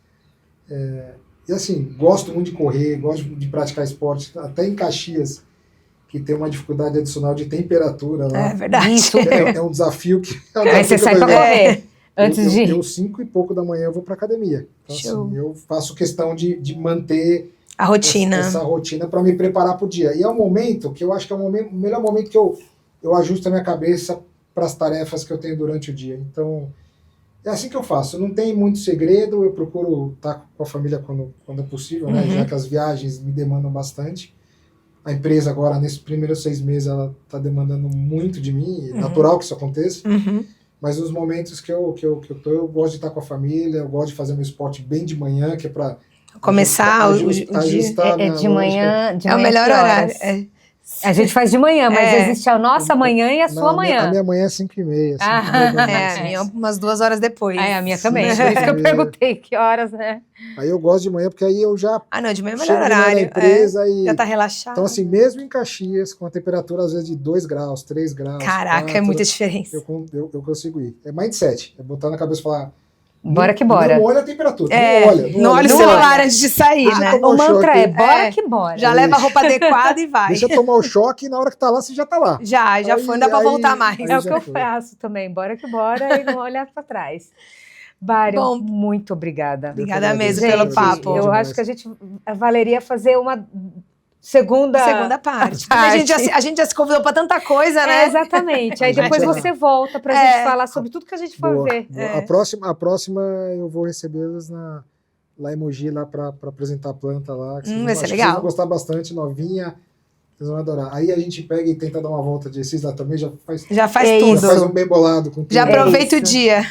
E assim, gosto muito de correr, gosto de praticar esporte, até em Caxias, que tem uma dificuldade adicional de temperatura lá. É verdade. Isso. É um desafio que... Aí você sai pra correr. Antes de... Eu 5 e pouco da manhã eu vou pra academia. Então, Show. assim, eu faço questão de manter A rotina. essa rotina para me preparar pro dia. E é um momento que eu acho que é o melhor momento que eu ajusto a minha cabeça para as tarefas que eu tenho durante o dia. Então, é assim que eu faço. Não tem muito segredo, eu procuro estar com a família quando é possível, né? Já que as viagens me demandam bastante. A empresa agora, nesses primeiros 6 meses, ela está demandando muito de mim, é natural que isso aconteça. Mas nos momentos que eu tô, eu gosto de estar com a família, eu gosto de fazer meu esporte bem de manhã, que é para Começar o dia. ajustar a minha de lógica. manhã. É o melhor que horas? horário. É. A gente faz de manhã, mas É. existe a nossa manhã e a sua A manhã. minha manhã é 5h30. A minha umas 2 horas depois. A minha também. Sim, Por isso que eu sim. perguntei que horas, né? Aí eu gosto de manhã, porque aí eu já Ah, não, de manhã é o chego melhor lá na horário. empresa e... Já tá relaxado. Então, assim, mesmo em Caxias, com a temperatura às vezes de 2 graus, 3 graus... Caraca, 4, é muita diferença. eu consigo ir. É mindset. É botar na cabeça e falar... Bora que bora. Não olha a temperatura. Não olha o celular antes de sair, Deixa né? eu tomar O um mantra choque. é bora É. que bora. Já leva a roupa adequada e vai. Deixa eu tomar o choque e na hora que tá lá, você já tá lá. Já Aí- foi, não dá pra aí- voltar mais. aí É o já que eu foi. faço também. Bora que bora e não olhar pra trás. Byron, Bom, muito obrigada. Obrigada Eu que mesmo agradeço, pelo Gente, papo. eu acho que a gente valeria fazer uma segunda Parte. Porque a gente já se convidou pra tanta coisa, né? exatamente. Aí A gente depois já- você volta pra gente falar sobre tudo que a gente for Boa, ver. boa. A próxima eu vou recebê-los lá em Mogi, lá pra apresentar a planta lá. Que vai ser acho que legal. Vocês vão gostar bastante, novinha. Vocês vão adorar. Aí a gente pega e tenta dar uma volta de esses lá também, já faz Já faz É tudo. já faz um bem bolado com tudo. Já aproveita o isso. dia.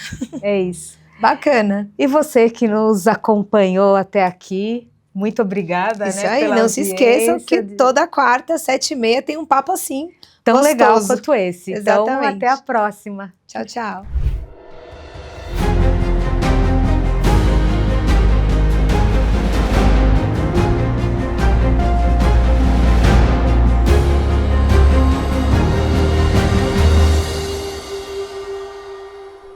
É isso. Bacana. E você que nos acompanhou até aqui, muito obrigada. Isso né, aí, pela não se esqueçam que audiência. toda quarta, 7h30, tem um papo assim. Tão gostoso. legal quanto esse. Então, Exatamente. até a próxima. Tchau, tchau.